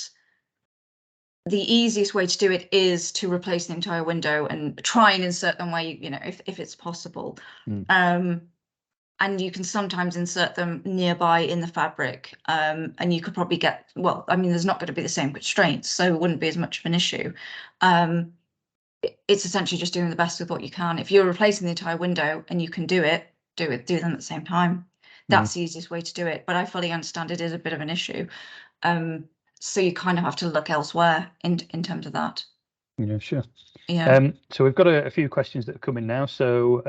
the easiest way to do it is to replace the entire window and try and insert them where if it's possible. And you can sometimes insert them nearby in the fabric, and you could probably get, well, I mean, there's not going to be the same constraints, so it wouldn't be as much of an issue. It's essentially just doing the best with what you can. If you're replacing the entire window and you can do them at the same time. That's the easiest way to do it. But I fully understand it is a bit of an issue. So you kind of have to look elsewhere in terms of that. Yeah, sure. Yeah. So we've got a few questions that have come in now. So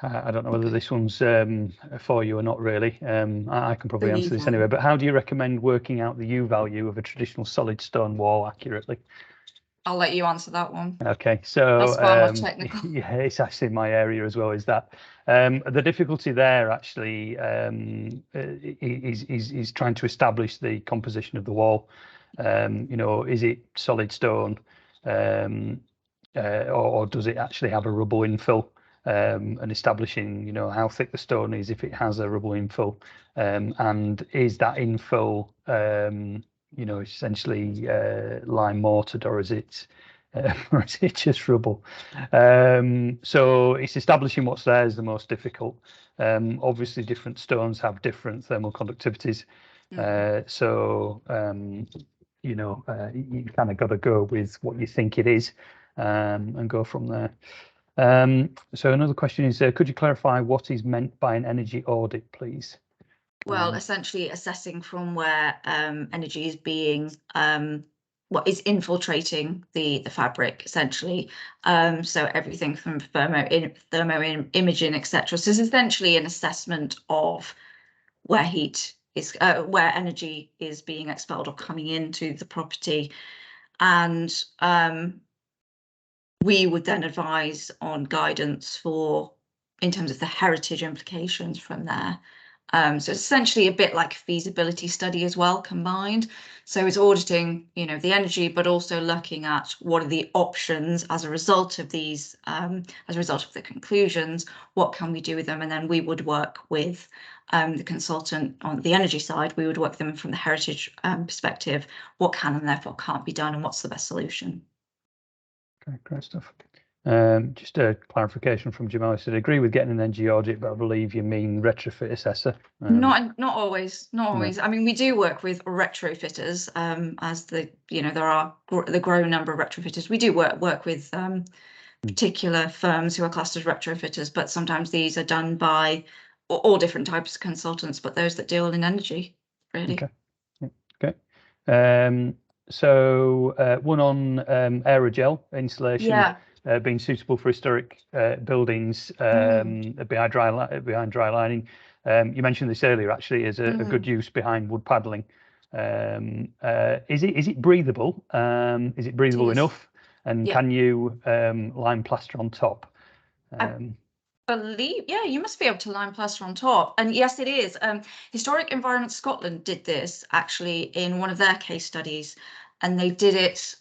I don't know whether this one's for you or not, really. I can probably answer this anyway, but how do you recommend working out the U value of a traditional solid stone wall accurately? I'll let you answer that one. Okay, so that's far more technical. Yeah, it's actually my area as well, is that. The difficulty there actually is trying to establish the composition of the wall. Is it solid stone, or does it actually have a rubble infill? And establishing, how thick the stone is if it has a rubble infill, and is that infill, essentially lime mortared, or is it just rubble? So it's establishing what's there is the most difficult. Obviously, different stones have different thermal conductivities, so you kind of got to go with what you think it is, and go from there. So another question is, could you clarify what is meant by an energy audit, please? Well, essentially assessing from where energy is being what is infiltrating the fabric, essentially. So everything from thermo imaging, etc. So it's essentially an assessment of where heat is, where energy is being expelled or coming into the property, and we would then advise on guidance in terms of the heritage implications from there. So it's essentially a bit like a feasibility study as well, combined. So it's auditing, the energy, but also looking at what are the options as a result of these, as a result of the conclusions, what can we do with them? And then we would work with the consultant on the energy side. We would work with them from the heritage perspective, what can and therefore can't be done, and what's the best solution. Okay, great stuff. Just a clarification from Jamal. He said, agree with getting an energy audit, but I believe you mean retrofit assessor. Not always. No. I mean, we do work with retrofitters, as there are the growing number of retrofitters. We do work with particular firms who are classed as retrofitters, but sometimes these are done by all different types of consultants, but those that deal in energy, really. Okay. Yeah. Okay. So one on aerogel insulation. Yeah. being suitable for historic buildings behind dry lining. You mentioned this earlier, actually, as a good use behind wood paddling. Is it breathable? Is it breathable enough? And can you lime plaster on top? Believe, yeah, you must be able to lime plaster on top. And yes, it is. Historic Environment Scotland did this actually in one of their case studies, and they did it.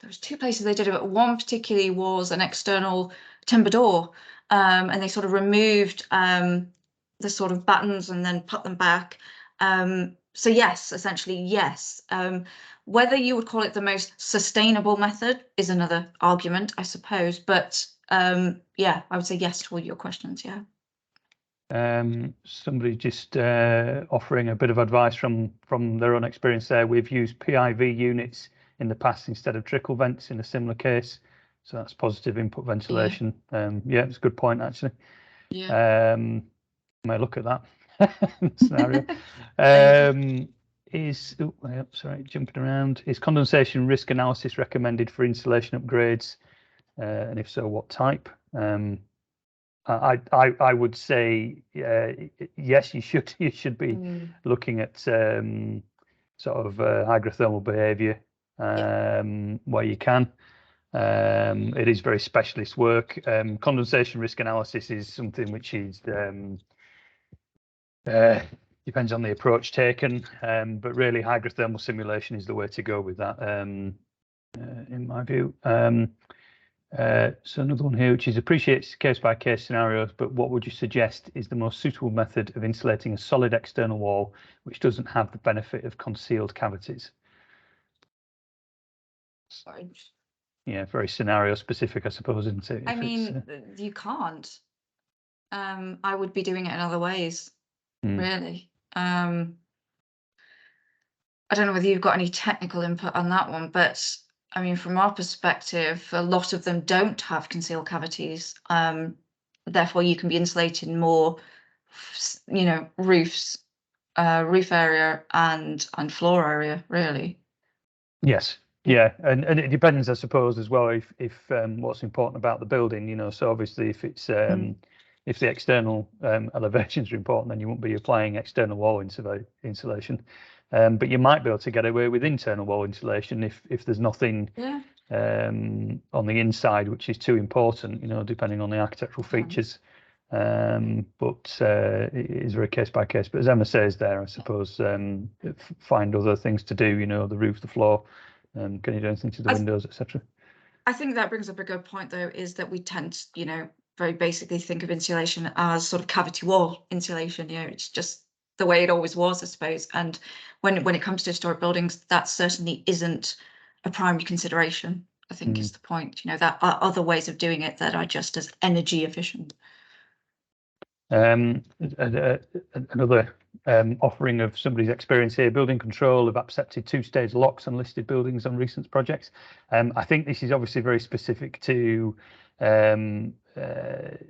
There was 2 places they did it, but one particularly was an external timber door, and they sort of removed the sort of battens and then put them back. So yes, essentially yes. Whether you would call it the most sustainable method is another argument, I suppose, but yeah, I would say yes to all your questions. Yeah. Somebody just offering a bit of advice from their own experience there. We've used PIV units in the past instead of trickle vents in a similar case, so that's positive input ventilation. Yeah, it's a good point, actually. Yeah. May look at that scenario. Sorry, jumping around. Is condensation risk analysis recommended for insulation upgrades? And if so, what type? I would say yes, you should be looking at sort of hygrothermal behaviour where you can. It is very specialist work. Condensation risk analysis is something which is depends on the approach taken, but really hygrothermal simulation is the way to go with that, in my view. So another one here, which is appreciates case-by-case scenarios, but what would you suggest is the most suitable method of insulating a solid external wall which doesn't have the benefit of concealed cavities? Sorry. Yeah, very scenario specific, I suppose, isn't it? I mean, you can't. I would be doing it in other ways, really. I don't know whether you've got any technical input on that one, but I mean, from our perspective, a lot of them don't have concealed cavities. Therefore, you can be insulating more, you know, roofs, roof area and floor area, really. Yes. Yeah, and it depends, I suppose, as well, if what's important about the building, you know. So obviously, if it's if the external elevations are important, then you won't be applying external wall insulation. But you might be able to get away with internal wall insulation if there's nothing on the inside which is too important, you know, depending on the architectural features. But it is very case by case. But as Emma says there, I suppose find other things to do, you know, the roof, the floor. Can you do anything to the windows, etc.? I think that brings up a good point, though, is that we tend to, you know, very basically think of insulation as sort of cavity wall insulation. You know, it's just the way it always was, I suppose. And when it comes to historic buildings, that certainly isn't a primary consideration, I think is the point. You know, there are other ways of doing it that are just as energy efficient. Another offering of somebody's experience here: building control have accepted 2-stage locks on listed buildings on recent projects. I think this is obviously very specific to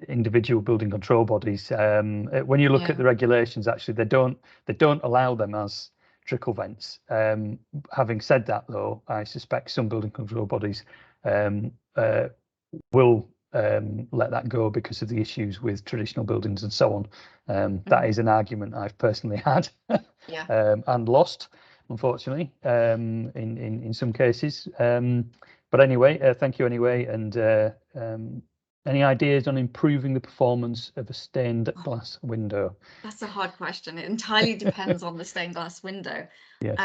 individual building control bodies. When you look at the regulations, actually they don't allow them as trickle vents. Having said that, though, I suspect some building control bodies will let that go because of the issues with traditional buildings and so on. That is an argument I've personally had and lost, unfortunately, in some cases. But anyway, thank you anyway. And any ideas on improving the performance of a stained glass window? That's a hard question. It entirely depends on the stained glass window. Yes.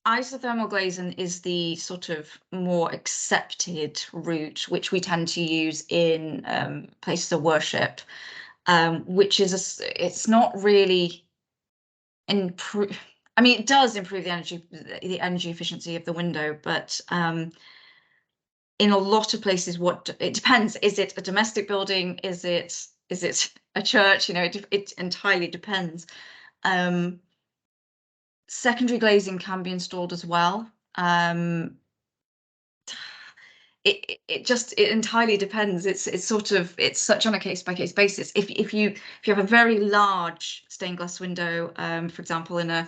Isothermal glazing is the sort of more accepted route, which we tend to use in places of worship, which is it's not really improve. I mean, it does improve the energy efficiency of the window, but in a lot of places, it depends. Is it a domestic building? Is it a church? You know, it entirely depends. Secondary glazing can be installed as well. It entirely depends. It's such on a case-by-case basis. If you have a very large stained glass window, for example, in a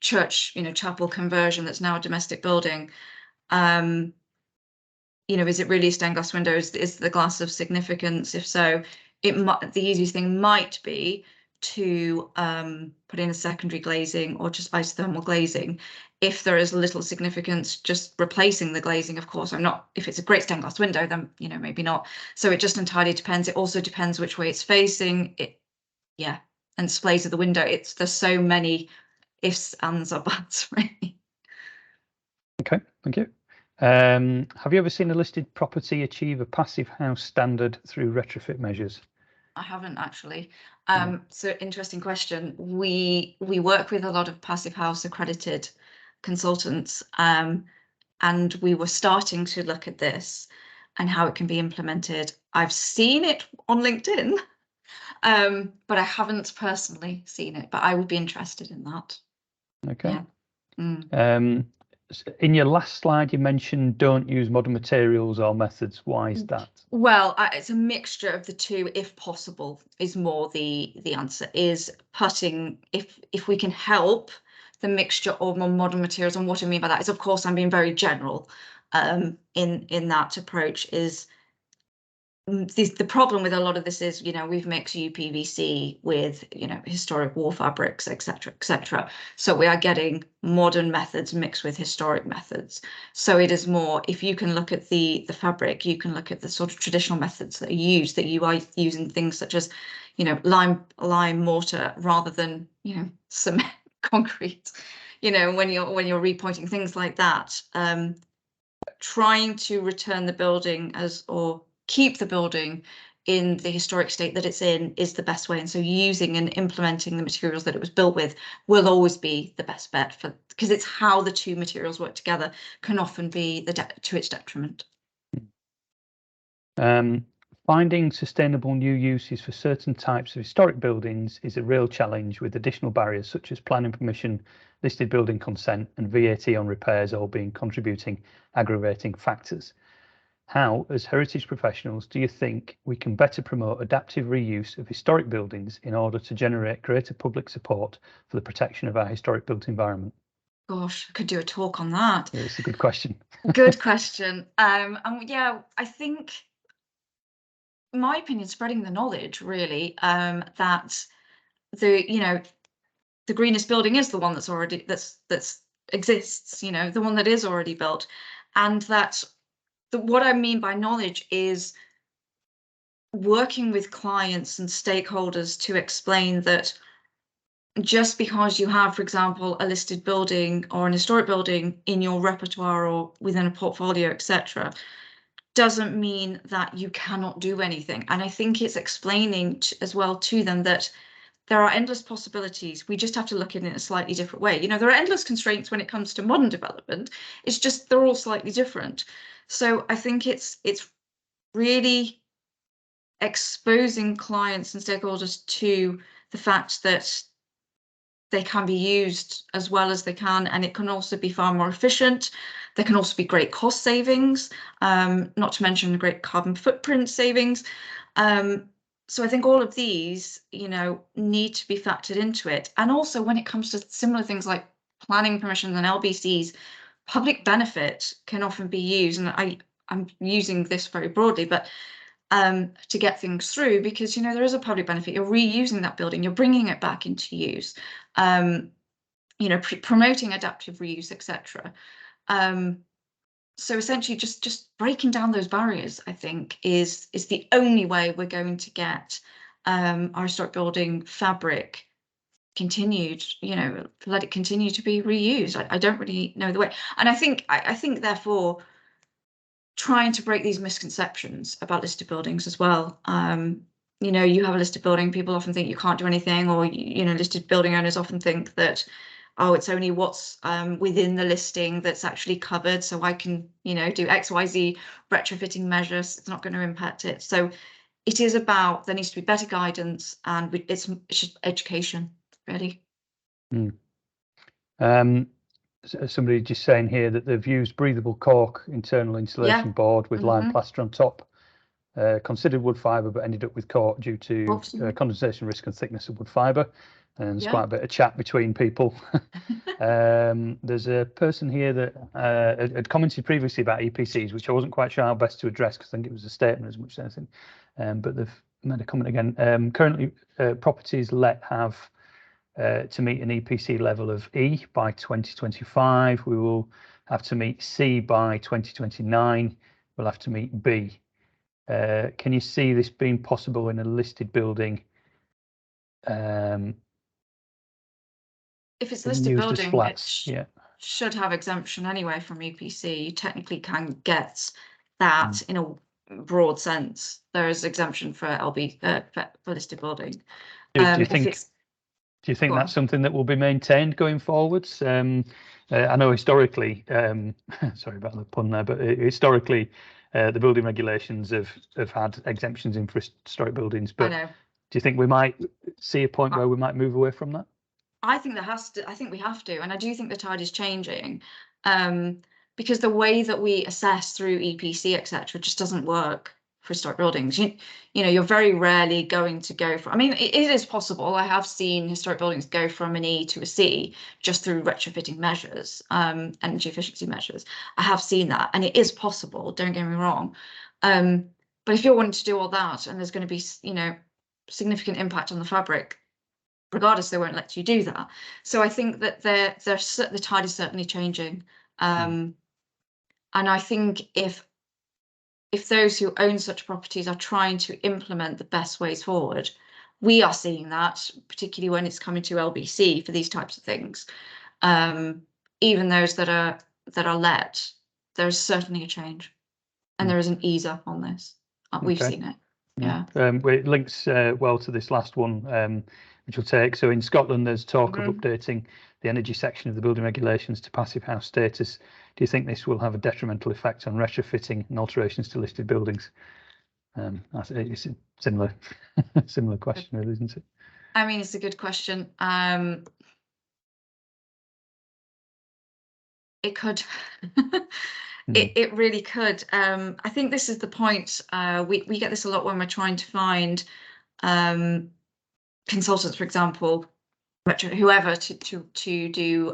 church, you know, chapel conversion that's now a domestic building, is it really a stained glass window? Is the glass of significance? If so, the easiest thing might be to put in a secondary glazing or just isothermal glazing. If there is little significance, just replacing the glazing. Of course, if it's a great stained glass window, then maybe not. So it just entirely depends. It also depends which way it's facing. And displays of the window. There's so many ifs, ands, or buts, really. Okay, thank you. Have you ever seen a listed property achieve a passive house standard through retrofit measures? I haven't actually. So interesting question. We work with a lot of passive house accredited consultants, and we were starting to look at this and how it can be implemented. I've seen it on LinkedIn, but I haven't personally seen it, but I would be interested in that. Okay. Yeah. In your last slide, you mentioned don't use modern materials or methods. Why is that? Well, it's a mixture of the two, if possible, is more the answer. Is putting, if we can help the mixture of more modern materials. And what I mean by that is, of course, I'm being very general in that approach. Is the problem with a lot of this is, we've mixed UPVC with, historic wall fabrics, etc., etc. So we are getting modern methods mixed with historic methods. So it is more, if you can look at the fabric, you can look at the sort of traditional methods that are used, that you are using things such as, lime mortar rather than, cement, concrete, when you're repointing things like that, trying to return the building or keep the building in the historic state that it's in is the best way. And so using and implementing the materials that it was built with will always be the best bet, because it's how the two materials work together can often be to its detriment. Finding sustainable new uses for certain types of historic buildings is a real challenge, with additional barriers such as planning permission, listed building consent, and VAT on repairs all being contributing aggravating factors. How, as heritage professionals, do you think we can better promote adaptive reuse of historic buildings in order to generate greater public support for the protection of our historic built environment? Gosh, I could do a talk on that. Yeah, it's a good question. Good question. Yeah, I think, in my opinion, spreading the knowledge really, that the greenest building is the one that's already that's exists, the one that is already built, and that what I mean by knowledge is working with clients and stakeholders to explain that just because you have, for example, a listed building or an historic building in your repertoire or within a portfolio, etc., doesn't mean that you cannot do anything. And I think it's explaining as well to them that there are endless possibilities. We just have to look at it in a slightly different way. There are endless constraints when it comes to modern development. It's just they're all slightly different. So I think it's really exposing clients and stakeholders to the fact that they can be used as well as they can, and it can also be far more efficient. There can also be great cost savings, not to mention the great carbon footprint savings. So I think all of these, need to be factored into it. And also when it comes to similar things like planning permissions and LBCs, public benefit can often be used, and I'm using this very broadly, but to get things through, because there is a public benefit. You're reusing that building, you're bringing it back into use, promoting adaptive reuse, etc. So essentially, just breaking down those barriers, I think, is the only way we're going to get our historic building fabric continued, let it continue to be reused. I don't really know the way, and I think therefore trying to break these misconceptions about listed buildings as well. You have a listed building, people often think you can't do anything, or listed building owners often think that, oh, it's only what's within the listing that's actually covered, so I can do XYZ retrofitting measures, it's not going to impact it. So it is about, there needs to be better guidance, and it's just education, really. Somebody just saying here that they've used breathable cork internal insulation board with lime plaster on top, considered wood fibre but ended up with cork due to condensation risk and thickness of wood fibre. and there's Yeah. quite a bit of chat between people. There's a person here that had commented previously about EPCs, which I wasn't quite sure how best to address because I think it was a statement as much as anything. But they've made a comment again. Currently, properties let have to meet an EPC level of E by 2025. We will have to meet C by 2029. We'll have to meet B. Can you see this being possible in a listed building? If it's and listed used as building, flats? it should have exemption anyway from EPC. You technically can get that in a broad sense. There is exemption for LB for listed building. Do you think? Do you think Go that's on. something that will be maintained going forwards? I know historically, sorry about the pun there, but historically, the building regulations have had exemptions in for historic buildings. I But know. do you think we might see a point where we might move away from that? I think there has to. I think we have to, and I do think the tide is changing, because the way that we assess through EPC, etc., just doesn't work for historic buildings. You know, you're very rarely going to go from. I mean, it is possible. I have seen historic buildings go from an E to a C just through retrofitting measures, energy efficiency measures. I have seen that, and it is possible. Don't get me wrong, but if you're wanting to do all that, and there's going to be, you know, significant impact on the fabric, regardless, they won't let you do that. So I think that the tide is certainly changing, and I think if those who own such properties are trying to implement the best ways forward, we are seeing that, particularly when it's coming to LBC for these types of things. Even those that are let, there's certainly a change, and there is an ease up on this. We've seen it. Yeah. It links well to this last one, which we'll take. So in Scotland, there's talk of updating the energy section of the building regulations to passive house status. Do you think this will have a detrimental effect on retrofitting and alterations to listed buildings? It's a similar question, really, isn't it? I mean, it's a good question. It could. It really could. I think this is the point. We get this a lot when we're trying to find consultants, for example, whoever to do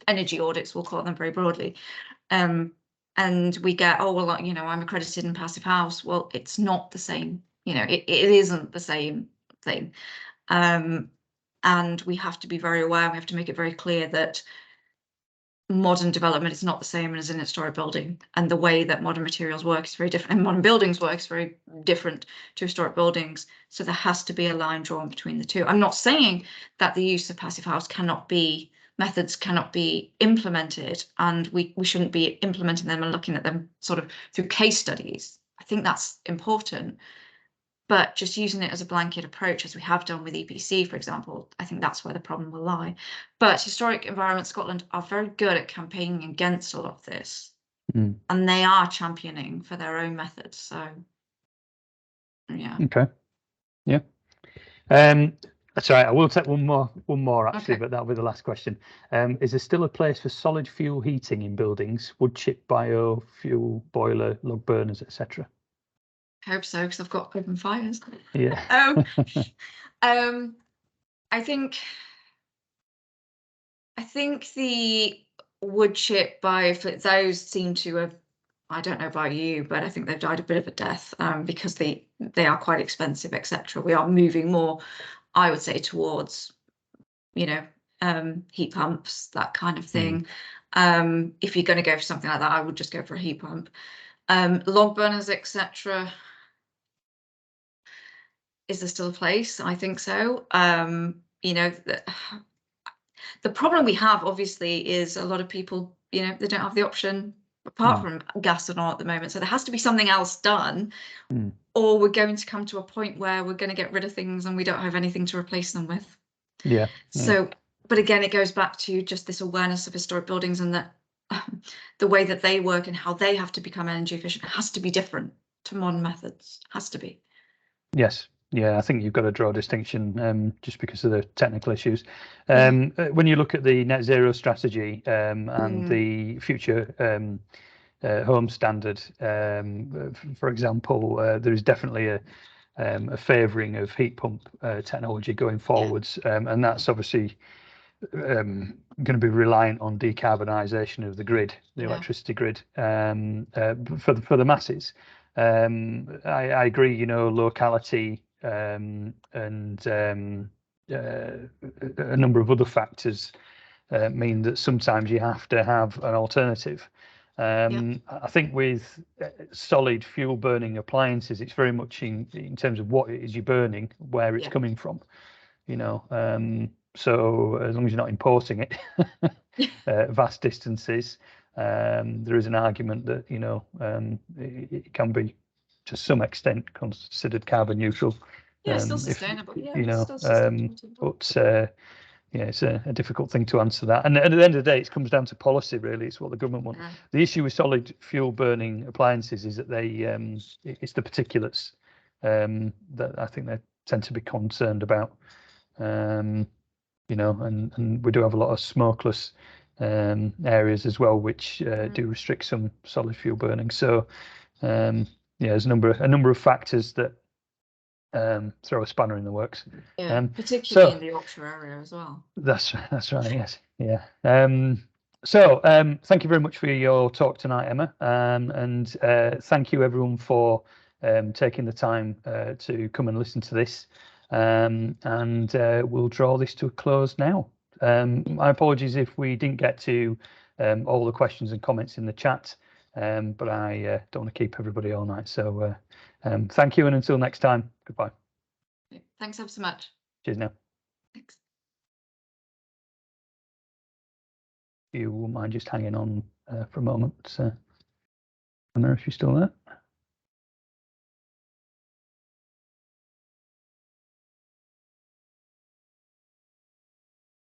energy audits. We'll call them very broadly. And we get, oh, well, you know, I'm accredited in passive house. Well, it's not the same. You know, it isn't the same thing. And we have to be very aware. We have to make it very clear that modern development is not the same as an historic building, and the way that modern materials work is very different, and modern buildings work is very different to historic buildings. So there has to be a line drawn between the two. I'm not saying that the use of passive house methods cannot be implemented, and we shouldn't be implementing them and looking at them sort of through case studies. I think that's important. But just using it as a blanket approach, as we have done with EPC, for example, I think that's where the problem will lie. But Historic Environment Scotland are very good at campaigning against a lot of this, and they are championing for their own methods. So, yeah. Okay. Yeah. That's all right. I will take one more actually, but that'll be the last question. Is there still a place for solid fuel heating in buildings, wood chip, bio, fuel, boiler, log burners, etc.? I hope so, because I've got open fires. Yeah. I think the wood chip those seem to have, I don't know about you, but I think they've died a bit of a death, because they are quite expensive, etc. We are moving more, I would say, towards, you know, heat pumps, that kind of thing. If you're going to go for something like that, I would just go for a heat pump. Log burners, etc. Is there still a place? I think so. You know, the problem we have, obviously, is a lot of people, you know, they don't have the option apart from gas and oil at the moment. So there has to be something else done, or we're going to come to a point where we're going to get rid of things and we don't have anything to replace them with. Yeah. So, but again, it goes back to just this awareness of historic buildings, and that the way that they work and how they have to become energy efficient has to be different to modern methods. Has to be. Yes. Yeah, I think you've got to draw a distinction just because of the technical issues. When you look at the net zero strategy and the future home standard, for example, there is definitely a favouring of heat pump technology going forwards, and that's obviously going to be reliant on decarbonisation of the grid, the electricity grid, for the masses. I agree, you know, locality and a number of other factors mean that sometimes you have to have an alternative. I think with solid fuel burning appliances, it's very much in terms of what it is you're burning, where it's coming from, you know. So as long as you're not importing it vast distances, there is an argument that, you know, it can be to some extent considered carbon neutral. Still sustainable. You know, but yeah, it's a difficult thing to answer that. And at the end of the day, it comes down to policy, really. It's what the government wants. The issue with solid fuel burning appliances is that it's the particulates that I think they tend to be concerned about. You know, and we do have a lot of smokeless areas as well, which do restrict some solid fuel burning. So yeah, there's a number of factors that throw a spanner in the works. Particularly in the Yorkshire area as well. That's right. Yes. Yeah. So thank you very much for your talk tonight, Emma, and thank you everyone for taking the time to come and listen to this. And we'll draw this to a close now. My apologies if we didn't get to all the questions and comments in the chat, but I don't want to keep everybody all night. So thank you, and until next time, goodbye. Thanks ever so much. Cheers now. Thanks. If you wouldn't mind just hanging on for a moment, Emma, if you're still there.